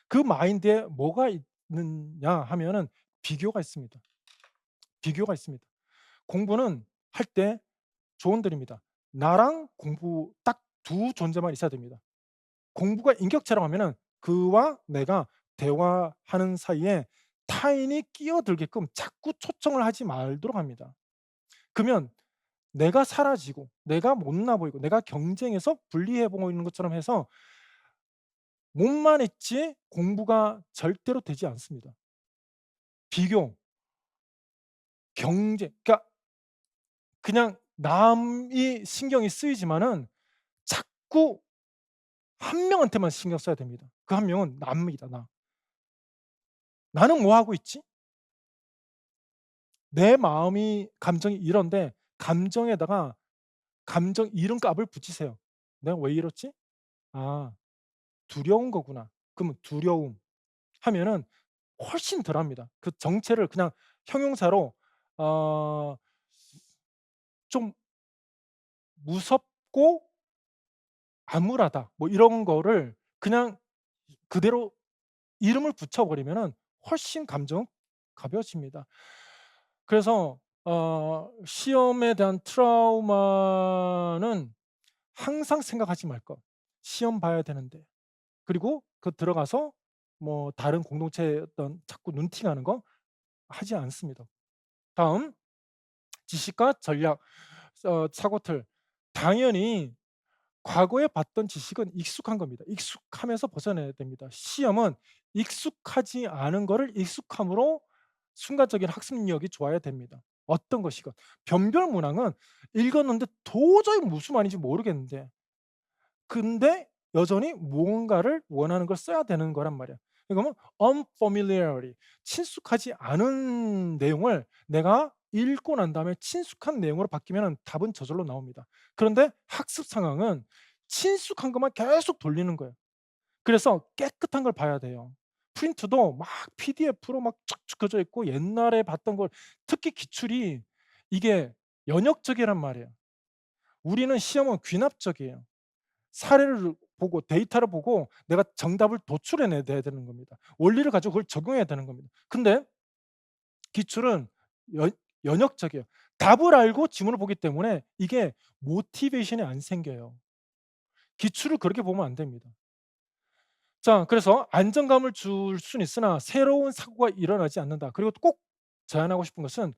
그 마인드에 뭐가 있느냐 하면은 비교가 있습니다. 비교가 있습니다. 공부는 할 때 조언드립니다. 나랑 공부 딱 두 존재만 있어야 됩니다. 공부가 인격체라고 하면은 그와 내가 대화하는 사이에 타인이 끼어들게끔 자꾸 초청을 하지 말도록 합니다. 그러면 내가 사라지고 내가 못나 보이고 내가 경쟁에서 불리해 보이는 것처럼 해서 몸만 있지 공부가 절대로 되지 않습니다. 비교, 경쟁 그러니까 그냥 남이 신경이 쓰이지만은 자꾸 한 명한테만 신경 써야 됩니다. 그 한 명은 남이다 나. '나는 뭐 하고 있지?' 내 마음이 감정이 이런데 감정에다가 감정 이름값을 붙이세요. '내가 왜 이렇지? 아 두려운 거구나.' 그러면 두려움 하면은 훨씬 덜합니다. 그 정체를 그냥 형용사로 어 좀 무섭고 암울하다 뭐 이런 거를 그냥 그대로 이름을 붙여 버리면은 훨씬 감정 가벼워집니다. 그래서 시험에 대한 트라우마는 항상 생각하지 말 것. 시험 봐야 되는데. 그리고 그 들어가서 뭐 다른 공동체의 어떤 자꾸 눈팅하는 거 하지 않습니다. 다음 지식과 전략 사고틀. 당연히 과거에 봤던 지식은 익숙한 겁니다. 익숙함에서 벗어나야 됩니다. 시험은 익숙하지 않은 거를 익숙함으로 순간적인 학습력이 좋아야 됩니다. 어떤 것이건. 변별문항은 읽었는데 도저히 무슨 말인지 모르겠는데 근데 여전히 무언가를 원하는 걸 써야 되는 거란 말이야. 그러면 unfamiliarity 친숙하지 않은 내용을 내가 읽고 난 다음에 친숙한 내용으로 바뀌면은 답은 저절로 나옵니다. 그런데 학습 상황은 친숙한 것만 계속 돌리는 거예요. 그래서 깨끗한 걸 봐야 돼요. 프린트도 막 PDF로 막 쭉쭉 그려져 있고 옛날에 봤던 걸 특히 기출이 이게 연역적이란 말이에요. 우리는 시험은 귀납적이에요. 사례를 보고 데이터를 보고 내가 정답을 도출해 내야 되는 겁니다. 원리를 가지고 그걸 적용해야 되는 겁니다. 근데 기출은 연 연역적이에요. 답을 알고 지문을 보기 때문에 이게 모티베이션이 안 생겨요. 기출을 그렇게 보면 안 됩니다. 자 그래서 안정감을 줄 수는 있으나 새로운 사고가 일어나지 않는다. 그리고 꼭 제안하고 싶은 것은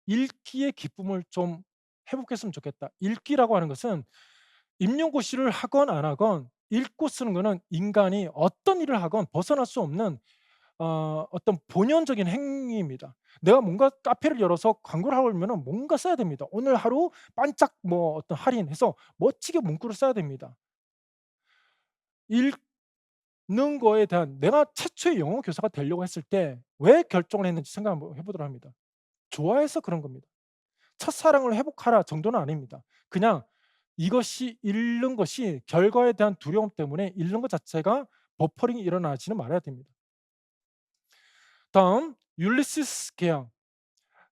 읽기의 기쁨을 좀 회복했으면 좋겠다. 읽기라고 하는 것은 임용고시를 하건 안 하건 읽고 쓰는 거는 인간이 어떤 일을 하건 벗어날 수 없는 어떤 본연적인 행위입니다. 내가 뭔가 카페를 열어서 광고를 하려면 뭔가 써야 됩니다. 오늘 하루 반짝 뭐 어떤 할인해서 멋지게 문구를 써야 됩니다. 읽는 거에 대한 내가 최초의 영어 교사가 되려고 했을 때 왜 결정을 했는지 생각 한번 해 보도록 합니다. 좋아해서 그런 겁니다. 첫사랑을 회복하라 정도는 아닙니다. 그냥 이것이 읽는 것이 결과에 대한 두려움 때문에 읽는 것 자체가 버퍼링이 일어나지는 말아야 됩니다. 다음 율리시스 계양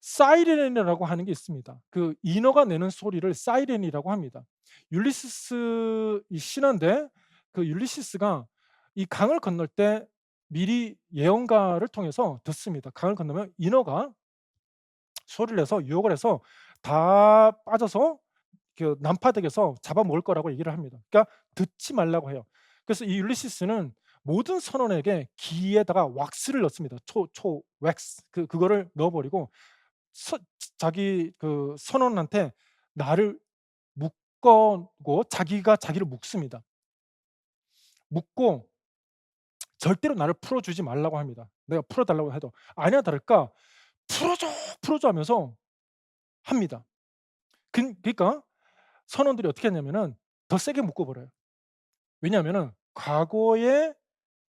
사이렌이라고 하는 게 있습니다. 그 인어가 내는 소리를 사이렌이라고 합니다. 율리시스 이 신화인데 그 율리시스가 이 강을 건널 때 미리 예언가를 통해서 듣습니다. 강을 건너면 인어가 소리를 내서 유혹을 해서 다 빠져서 그 난파덱에서 잡아먹을 거라고 얘기를 합니다. 그러니까 듣지 말라고 해요. 그래서 이 율리시스는 모든 선원에게 귀에다가 왁스를 넣습니다. 초 왁스 그거를 넣어 버리고 서 자기 그 선원한테 나를 묶고 자기가 자기를 묶습니다. 묶고 절대로 나를 풀어 주지 말라고 합니다. 내가 풀어 달라고 해도 아니나 다를까 "풀어 줘, 풀어 줘." 하면서 합니다. 그러니까 선원들이 어떻게 했냐면은 더 세게 묶어 버려요. 왜냐하면은 과거에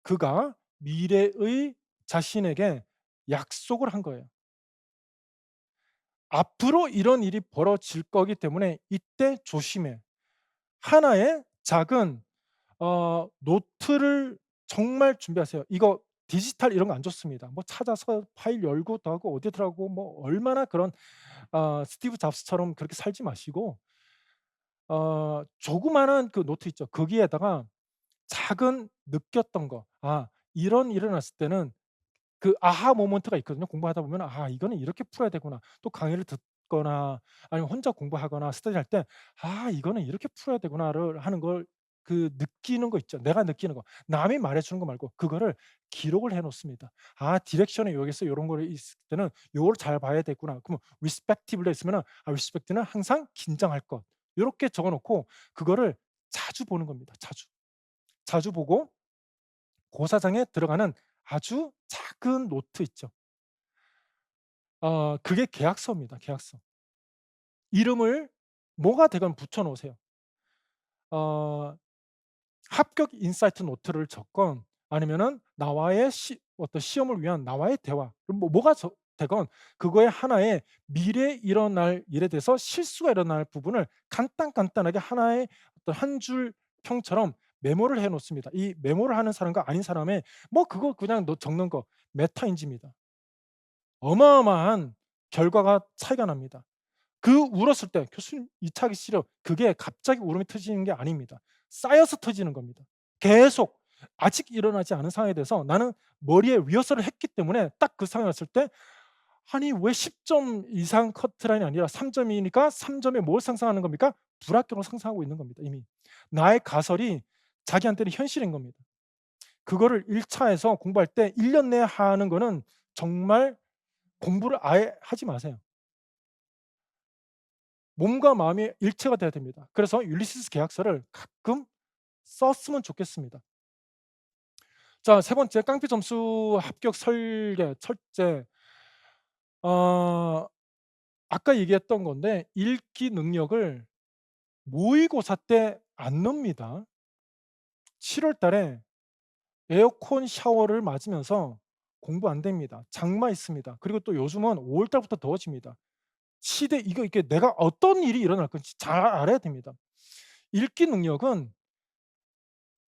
그가 미래의 자신에게 약속을 한 거예요. 앞으로 이런 일이 벌어질 거기 때문에 이때 조심해. 하나의 작은 노트를 정말 준비하세요. 이거 디지털 이런 거 안 좋습니다. 뭐 찾아서 파일 열고 또 하고 어디더라고 뭐 얼마나 그런 스티브 잡스처럼 그렇게 살지 마시고 조그마한 그 노트 있죠. 거기에다가 작은 느꼈던 거, 이런 일이 일어났을 때는 그 아하 모먼트가 있거든요. 공부하다 보면 '아 이거는 이렇게 풀어야 되구나.' 또 강의를 듣거나 아니면 혼자 공부하거나 스터디할 때 '아 이거는 이렇게 풀어야 되구나.'를 하는 걸 그 느끼는 거 있죠. 내가 느끼는 거. 남이 말해 주는 거 말고 그거를 기록을 해 놓습니다. '디렉션이 여기서 요런 거를 있을 때는 요걸 잘 봐야 되구나.' 그러면 respective로 있으면은 respect는 항상 긴장할 것. 요렇게 적어 놓고 그거를 자주 보는 겁니다, 자주. 자주 보고 고사장에 들어가는 아주 작은 노트 있죠. 그게 계약서입니다, 계약서. 이름을 뭐가 되건 붙여 놓으세요. 어 합격 인사이트 노트를 적건 아니면은 나와의 어떤 시험을 위한 나와의 대화 그럼 뭐가 되건 그거에 하나의 미래에 일어날 일에 대해서 실수가 일어날 부분을 간단하게 하나의 어떤 한 줄 평처럼 메모를 해 놓습니다. 이 메모를 하는 사람과 아닌 사람의 그거 그냥 적는 거 메타인지입니다. 어마어마한 결과가 차이가 납니다. 그 울었을 때 "교수님 이 차 하기 싫어." 그게 갑자기 울음이 터지는 게 아닙니다. 쌓여서 터지는 겁니다. 계속 아직 일어나지 않은 상황에 대해서 나는 머리에 리허설을 했기 때문에 딱 그 상황이 왔을 때 '아니 왜 10점 이상 커트라인이 아니라 3 점이니까 3 점에 뭘 상상하는 겁니까?' 불합격을 상상하고 있는 겁니다 이미. 나의 가설이 자기한테는 현실인 겁니다. 그거를 1 차에서 공부할 때 1년 내에 하는 거는 정말 공부를 아예 하지 마세요. 몸과 마음이 일체가 돼야 됩니다. 그래서 율리시스 계약서를 가끔 썼으면 좋겠습니다. 자, 세 번째 깡패 점수 합격 설계 철제. 어 아까 얘기했던 건데 읽기 능력을 모의고사 때 안 넣습니다. 7월 달에 에어컨 샤워를 맞으면서 공부 안 됩니다. 장마 있습니다. 그리고 또 요즘은 5월 달부터 더워집니다. 시대 이게 내가 어떤 일이 일어날 건지 잘 알아야 됩니다. 읽기 능력은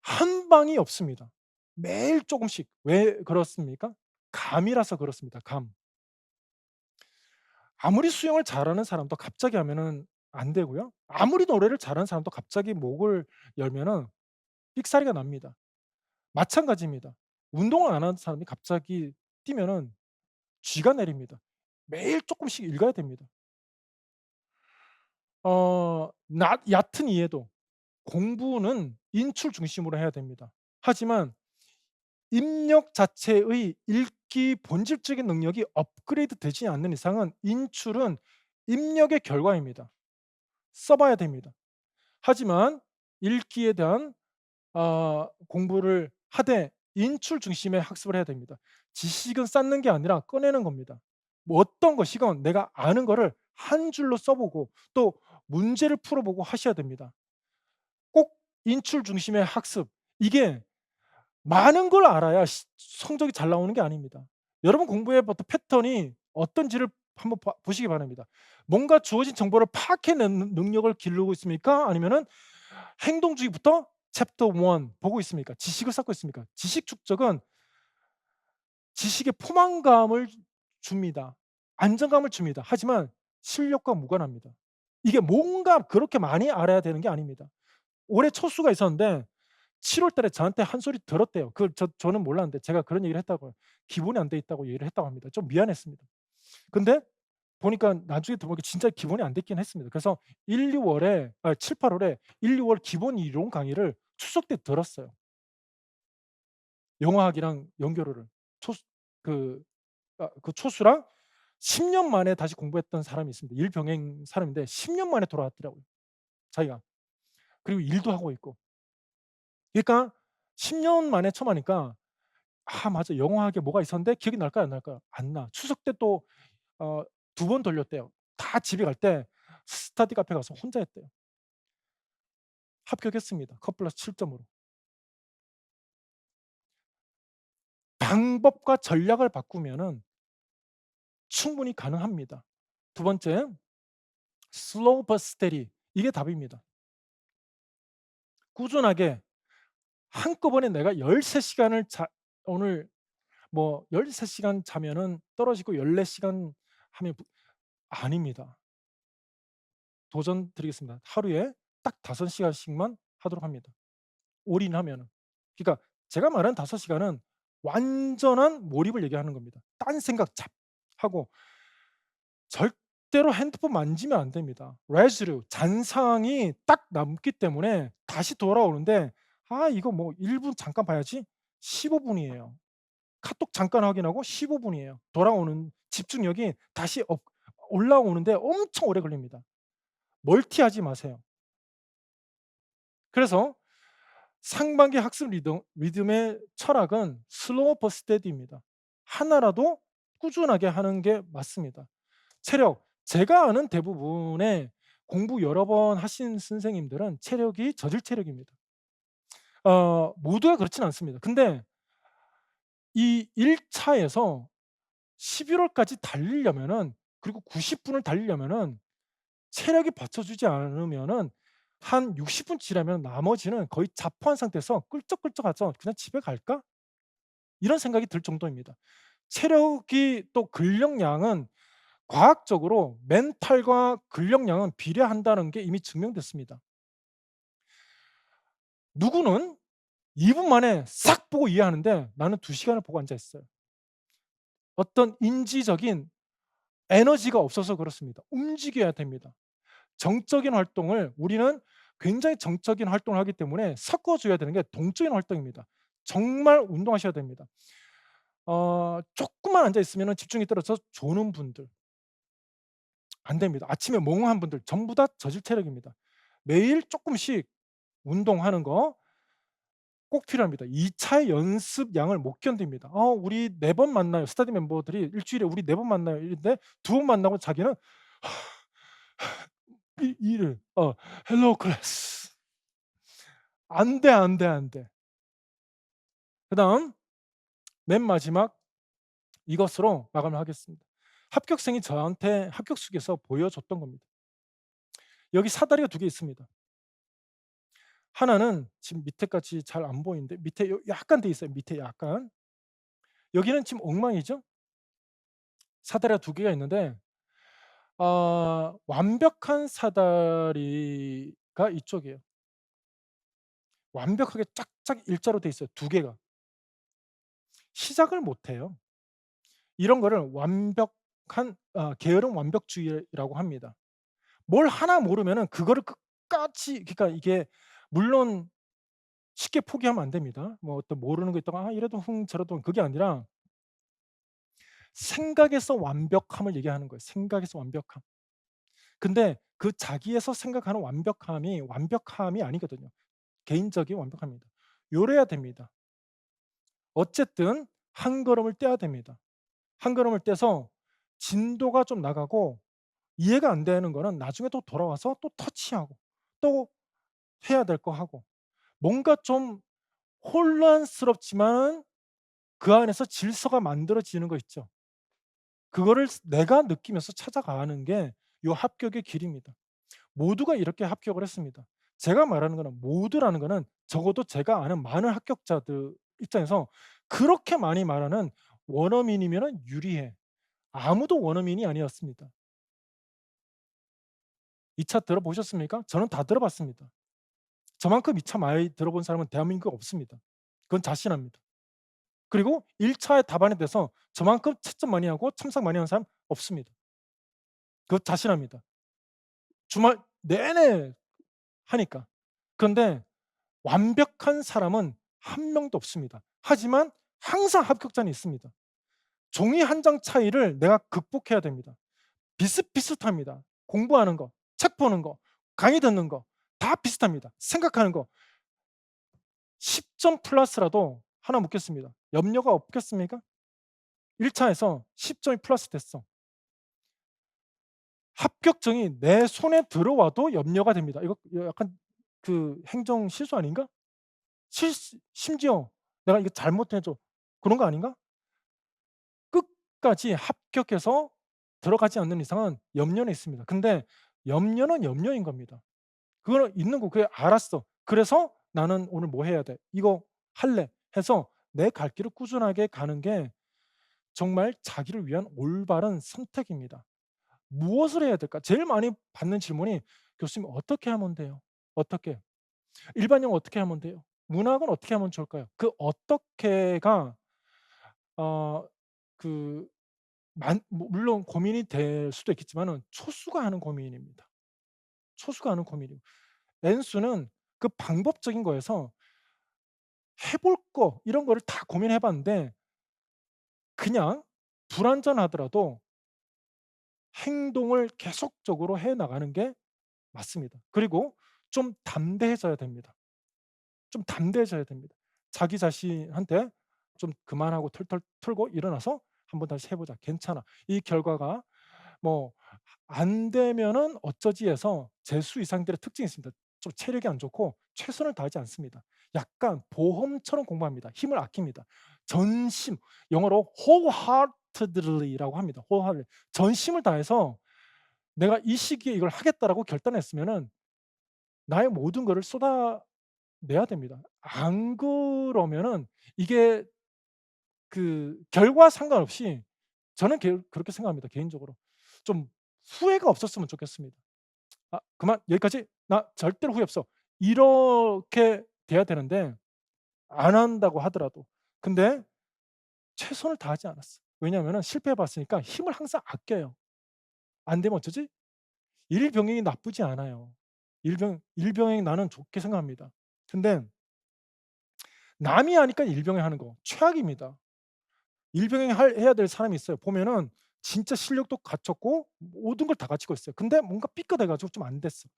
한 방이 없습니다. 매일 조금씩. 왜 그렇습니까? 감이라서 그렇습니다, 감. 아무리 수영을 잘하는 사람도 갑자기 하면은 안 되고요. 아무리 노래를 잘하는 사람도 갑자기 목을 열면은 삑사리가 납니다. 마찬가지입니다. 운동을 안 하는 사람이 갑자기 뛰면은 쥐가 내립니다. 매일 쪼끔씩 읽어야 됩니다. 얕은 이해도 공부는 인출 중심으로 해야 됩니다. 하지만 입력 자체의 읽기 본질적인 능력이 업그레이드 되지 않는 이상은 인출은 입력의 결과입니다. 써 봐야 됩니다. 하지만 읽기에 대한 공부를 하되 인출 중심의 학습을 해야 됩니다. 지식은 쌓는 게 아니라 꺼내는 겁니다. 어떤 것이건 내가 아는 거를 한 줄로 써 보고 또 문제를 풀어 보고 하셔야 됩니다. 꼭 인출 중심의 학습 이게 많은 걸 알아야 성적이 잘 나오는 게 아닙니다. 여러분 공부의 어떤 패턴이 어떤지를 한번 보시기 바랍니다. 뭔가 주어진 정보를 파악해내는 능력을 기르고 있습니까? 아니면은 행동주의부터 챕터 1 보고 있습니까? 지식을 쌓고 있습니까? 지식 축적은 지식의 포만감을 줍니다. 안정감을 줍니다. 하지만 실력과 무관합니다. 이게 뭔가 그렇게 많이 알아야 되는 게 아닙니다. 올해 초수가 있었는데 7월 달에 저한테 한 소리 들었대요. 저는 몰랐는데 제가 그런 얘기를 했다고요. 기본이 안 돼 있다고 얘기를 했다고 합니다. 좀 미안했습니다. 근데 보니까 나중에 들어보니까 진짜 기본이 안 돼 있긴 했습니다. 그래서 1-2 월에 7-8 월에 1-2월 기본 이론 강의를 추석 때 들었어요. 영어학이랑 연결어를. 초수 그 그 초수랑 10년 만에 다시 공부했던 사람이 있습니다. 일병행 사람인데 10년 만에 돌아왔더라고요, 자기가. 그리고 일도 하고 있고. 그러니까 10년 만에 처음 하니까 '아 맞아. 영어학에 뭐가 있었는데 기억이 날까요, 안 날까요?' 안 나. 추석 때 또 어 2번 돌렸대요. 다 집에 갈 때 스터디 카페 가서 혼자 했대요. 합격했습니다. 컷 플러스 7 점으로. 방법과 전략을 바꾸면은 충분히 가능합니다. 두 번째 slow but steady 이게 답입니다. 꾸준하게 한꺼번에 내가 13 시간을 오늘 13 시간 자면은 떨어지고 14 시간 하면 아닙니다. 도전 드리겠습니다. 하루에 딱 5시간씩만 하도록 합니다, 올인하면은. 그러니까 제가 말하는 5시간은 완전한 몰입을 얘기하는 겁니다. 딴 생각 잡 하고 절대로 핸드폰 만지면 안 됩니다. 레시류 잔상이 딱 남기 때문에 다시 돌아오는데 '아 이거 뭐 1분 잠깐 봐야지.' 15 분이에요. 카톡 잠깐 확인하고 15 분이에요. 돌아오는 집중력이 다시 올라오는데 엄청 오래 걸립니다. 멀티하지 마세요. 그래서 상반기 학습 리듬의 철학은 슬로우 버 스테디입니다. 하나라도 꾸준하게 하는 게 맞습니다. 체력, 제가 아는 대부분의 공부 여러 번 하신 선생님들은 체력이 저질 체력입니다. 모두가 그렇진 않습니다. 근데 이 1 차에서 11 월까지 달리려면은, 그리고 90 분을 달리려면은 체력이 받쳐주지 않으면은 한 60분 지나면 나머지는 거의 자포한 상태에서 꿀쩍꿀쩍하죠. '그냥 집에 갈까?' 이런 생각이 들 정도입니다. 체력이 또 근력량은 과학적으로 멘탈과 근력량은 비례한다는 게 이미 증명됐습니다. 누구는 2분 만에 싹 보고 이해하는데 나는 2 시간을 보고 앉아 있어요. 어떤 인지적인 에너지가 없어서 그렇습니다. 움직여야 됩니다. 정적인 활동을 우리는 굉장히 정적인 활동을 하기 때문에 섞어 줘야 되는 게 동적인 활동입니다. 정말 운동하셔야 됩니다. 쪼끔만 앉아 있으면은 집중이 떨어져서 조는 분들 안 됩니다. 아침에 멍한 분들 전부 다 저질 체력입니다. 매일 쪼끔씩 운동하는 거 꼭 필요합니다. 2 차의 연습량을 못 견딥니다. 우리 4번 만나요." 스터디 멤버들이 "일 주일에 우리 4번 만나요." 이러는데 2번 만나고 자기는 이 이래. "헬로 클래스." 안 돼, 안 돼, 안 돼. 그다음 맨 마지막 이것으로 마감을 하겠습니다. 합격생이 저한테 합격수기에서 보여줬던 겁니다. 여기 사다리가 2개 있습니다. 하나는 지금 밑에까지 잘 안 보이는데 밑에 약간 돼 있어요, 밑에 약간. 여기는 지금 엉망이죠? 사다리가 2개가 있는데 완벽한 사다리가 이쪽이에요. 완벽하게 쫙쫙 일자로 돼 있어요, 2개가. 시작을 못 해요. 이런 거를 완벽한 게으른 완벽주의라고 합니다. 뭘 하나 모르면은 그거를 끝까지, 그러니까 이게 물론 쉽게 포기하면 안 됩니다. 뭐 어떤 모르는 거 있다가 이래도 흥 저래도 흥 그게 아니라 생각에서 완벽함을 얘기하는 거예요. 생각에서 완벽함. 근데 그 자기에서 생각하는 완벽함이 완벽함이 아니거든요. 개인적인 완벽함입니다. 요래야 됩니다. 어쨌든 한 걸음을 떼야 됩니다. 한 걸음을 떼서 진도가 좀 나가고 이해가 안 되는 거는 나중에 또 돌아와서 또 터치하고 또 해야 될 거 하고, 뭔가 좀 혼란스럽지만은 그 안에서 질서가 만들어지는 거 있죠. 그거를 내가 느끼면서 찾아가는 게 요 합격의 길입니다. 모두가 이렇게 합격을 했습니다. 제가 말하는 거는 모두라는 거는 적어도 제가 아는 많은 합격자들 입장에서 그렇게 많이 말하는 원어민이면은 유리해. 아무도 원어민이 아니었습니다. 이 차 들어보셨습니까? 저는 다 들어봤습니다. 저만큼 이 차 많이 들어본 사람은 대한민국에 없습니다. 그건 자신합니다. 그리고 1 차의 답안에 대해서 저만큼 채점 많이 하고 첨삭 많이 하는 사람 없습니다. 그거 자신합니다. 주말 내내 하니까. 그런데 완벽한 사람은 한 명도 없습니다. 하지만 항상 합격자는 있습니다. 종이 한 장 차이를 내가 극복해야 됩니다. 비슷비슷합니다. 공부하는 거, 책 보는 거, 강의 듣는 거 다 비슷합니다. 생각하는 거 10점 플러스라도 하나 묻겠습니다. 염려가 없겠습니까? 1 차에서 10 점이 플러스 됐어. 합격증이 내 손에 들어와도 염려가 됩니다. 이거 약간 그 행정 실수 아닌가? 심지어 '내가 이거 잘못해서 그런 거 아닌가?' 끝까지 합격해서 들어가지 않는 이상은 염려는 있습니다. 근데 염려는 염려인 겁니다. 그거는 있는 거 그래 알았어. 그래서 '나는 오늘 뭐 해야 돼. 이거 할래.' 해서 내 갈 길을 꾸준하게 가는 게 정말 자기를 위한 올바른 선택입니다. 무엇을 해야 될까? 제일 많이 받는 질문이 "교수님 어떻게 하면 돼요?" 어떻게? 일반 영어 어떻게 하면 돼요? 문학은 어떻게 하면 좋을까요? 그 어떻게가 어 그 물론 고민이 될 수도 있겠지만은 초수가 하는 고민입니다. 초수가 하는 고민이고 N수는 그 방법적인 거에서 해볼 거 이런 거를 다 고민해 봤는데 그냥 불완전하더라도 행동을 계속적으로 해 나가는 게 맞습니다. 그리고 좀 담대해져야 됩니다. 좀 담대해져야 됩니다. 자기 자신한테 좀 그만하고 털털 털고 일어나서 "한번 다시 해 보자. 괜찮아. 이 결과가 뭐 안 되면은 어쩌지." 해서 재수 이상들의 특징이 있습니다. 좀 체력이 안 좋고 최선을 다하지 않습니다. 약간 보험처럼 공부합니다. 힘을 아낍니다. 전심 영어로 wholeheartedly라고 합니다. wholeheartedly 전심을 다해서 '내가 이 시기에 이걸 하겠다.'라고 결단했으면은 나의 모든 거를 쏟아내야 됩니다. 안 그러면은 이게 그 결과 상관없이 저는 그렇게 생각합니다 개인적으로. 좀 후회가 없었으면 좋겠습니다. '아 그만 여기까지. 나 절대로 후회 없어.' 이렇게 돼야 되는데 안 한다고 하더라도 근데 최선을 다하지 않았어. 왜냐하면은 실패해 봤으니까 힘을 항상 아껴요. '안 되면 어쩌지?' 일병행이 나쁘지 않아요. 일병행 나는 좋게 생각합니다. 근데 남이 하니까 일병행하는 거 최악입니다. 일병행 해야 될 사람이 있어요. 보면은 진짜 실력도 갖췄고 모든 걸 다 갖추고 있어요. 근데 뭔가 삐끗해 가지고 좀 안 됐어.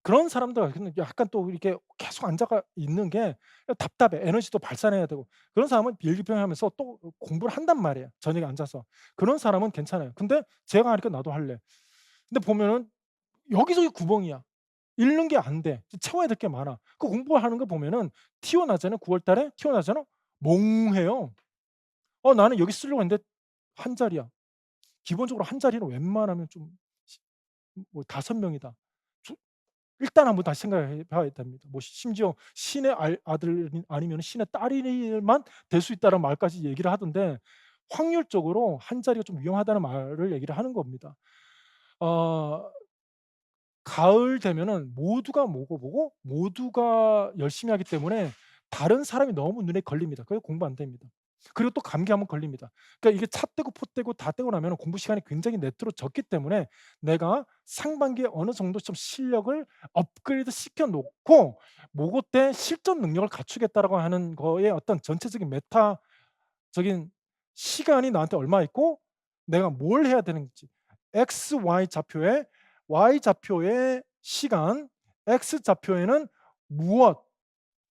그런 사람들 근데 약간 또 이렇게 계속 앉아가 있는 게 답답해. 에너지도 발산해야 되고. 그런 사람은 일병하면서 또 공부를 한단 말이에요, 저녁에 앉아서. 그런 사람은 괜찮아요. 근데 제가 하니까 나도 할래. 근데 보면은 여기저기 구멍이야. 읽는 게 안 돼. 채워야 될 게 많아. 그 공부하는 거 보면은 튀어나잖아요. 9월 달에 튀어나잖아. 멍해요. 나는 여기 쓰려고 했는데 한 자리야. 기본적으로 한 자리는 웬만하면 좀 시 뭐 5 명이다. 주 일단 한번 다시 생각해 봐야 됩니다. 뭐 심지어 신의 아들 아니면 신의 딸이만 될 수 있다는 말까지 얘기를 하던데 확률적으로 한 자리가 좀 위험하다는 말을 얘기를 하는 겁니다. 어 가을 되면은 모두가 모고 모두가 열심히 하기 때문에 다른 사람이 너무 눈에 걸립니다. 그래서 공부 안 됩니다. 그리고 또 감기 한번 걸립니다. 그러니까 이게 차 떼고 포 떼고 다 떼고 나면은 공부 시간이 굉장히 내트로 적기 때문에 내가 상반기에 어느 정도 좀 실력을 업그레이드 시켜 놓고 모고 때 실전 능력을 갖추겠다라고 하는 거에 어떤 전체적인 메타적인 시간이 나한테 얼마 있고 내가 뭘 해야 되는지 X, Y 좌표에 Y 좌표의 시간, X 좌표에는 무엇,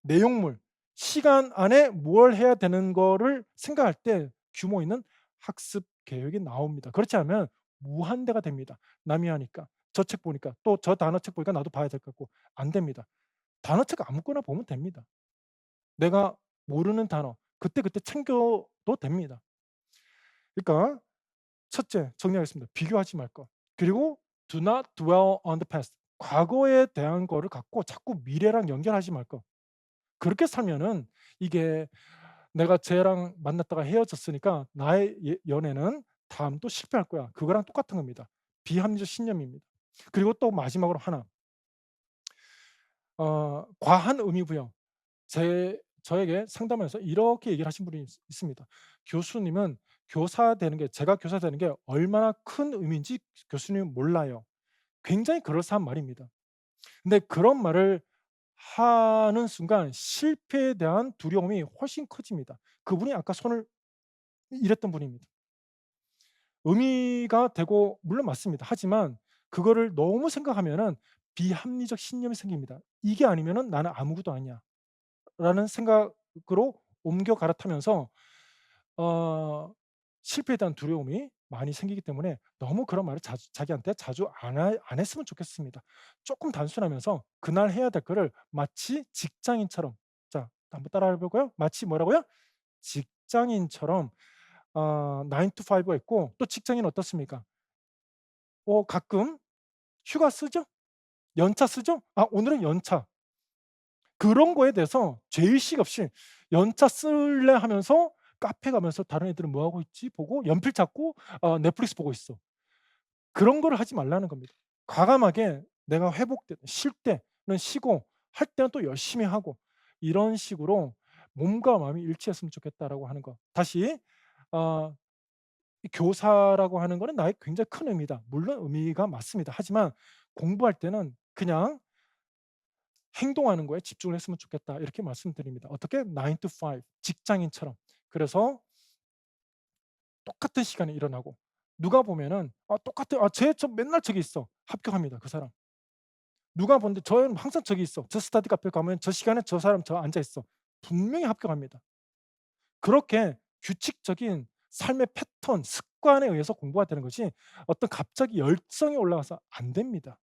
내용물, 시간 안에 뭘 해야 되는 거를 생각할 때 규모 있는 학습 계획이 나옵니다. 그렇지 않으면 무한대가 됩니다. 남이 하니까. 저 책 보니까 또 저 단어 책 보니까 나도 봐야 될 것 같고 안 됩니다. 단어책 아무거나 보면 됩니다. 내가 모르는 단어 그때그때 챙겨도 됩니다. 그러니까 첫째 정리하겠습니다. 비교하지 말 것. 그리고 do not dwell on the past. 과거에 대한 거를 갖고 자꾸 미래랑 연결하지 말 것. 그렇게 살면은 이게 '내가 쟤랑 만났다가 헤어졌으니까 나의 연애는 다음 또 실패할 거야.' 그거랑 똑같은 겁니다. 비합리적 신념입니다. 그리고 또 마지막으로 하나 과한 의미 부여. 저에게 상담하면서 이렇게 얘기를 하신 분이 있습니다. 교수님은 교사 되는 게 제가 교사 되는 게 얼마나 큰 의미인지 교수님은 몰라요. 굉장히 그럴싸한 말입니다. 근데 그런 말을 하는 순간 실패에 대한 두려움이 훨씬 커집니다. 그분이 아까 손을 이랬던 분입니다. 의미가 되고 물론 맞습니다. 하지만 그거를 너무 생각하면은 비합리적 신념이 생깁니다. '이게 아니면은 나는 아무것도 아니야.' 라는 생각으로 옮겨 갈아타면서 어 실패에 대한 두려움이 많이 생기기 때문에 너무 그런 말을 자기한테 자주 안 했으면 좋겠습니다. 조금 단순하면서 그날 해야 될 거를 마치 직장인처럼 자 한번 따라해 볼까요? 마치 뭐라고요? 직장인처럼 9 to 5가 있고 또 직장인은 어떻습니까? 가끔 휴가 쓰죠? 연차 쓰죠? 오늘은 연차. 그런 거에 대해서 죄의식 없이 '연차 쓸래?' 하면서 카페 가면서 '다른 애들은 뭐 하고 있지?' 보고 연필 찾고 넷플릭스 보고 있어. 그런 거를 하지 말라는 겁니다. 과감하게 내가 회복돼 쉴 때 쉬고 할 때는 또 열심히 하고 이런 식으로 '몸과 마음이 일치했으면 좋겠다.'라고 하는 거. 다시 어 이 교사라고 하는 거는 나의 굉장히 큰 의미다. 물론 의미가 맞습니다. 하지만 공부할 때는 그냥 '행동하는 거에 집중을 했으면 좋겠다.' 이렇게 말씀드립니다. 어떻게? 9 to 5 직장인처럼. 그래서 똑같은 시간에 일어나고 누가 보면은 똑같아. '쟤 저 맨날 저기 있어.' 합격합니다, 그 사람. 누가 보는데 '쟤는 항상 저기 있어. 저 스터디 카페 가면 저 시간에 저 사람 저 앉아 있어.' 분명히 합격합니다. 그렇게 규칙적인 삶의 패턴, 습관에 의해서 공부가 되는 것이 어떤 갑자기 열성이 올라와서 안 됩니다.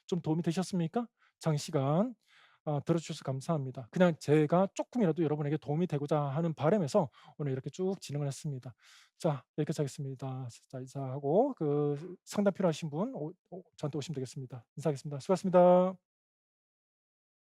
좀 도움이 되셨습니까? 장시간 들어 주셔서 감사합니다. 그냥 제가 쪼끔이라도 여러분에게 도움이 되고자 하는 바람에서 오늘 이렇게 쭉 진행을 했습니다. 자, 여기까지 하겠습니다. 자, 인사하고 그 상담 필요하신 분 저한테 오시면 되겠습니다. 인사하겠습니다. 수고하셨습니다.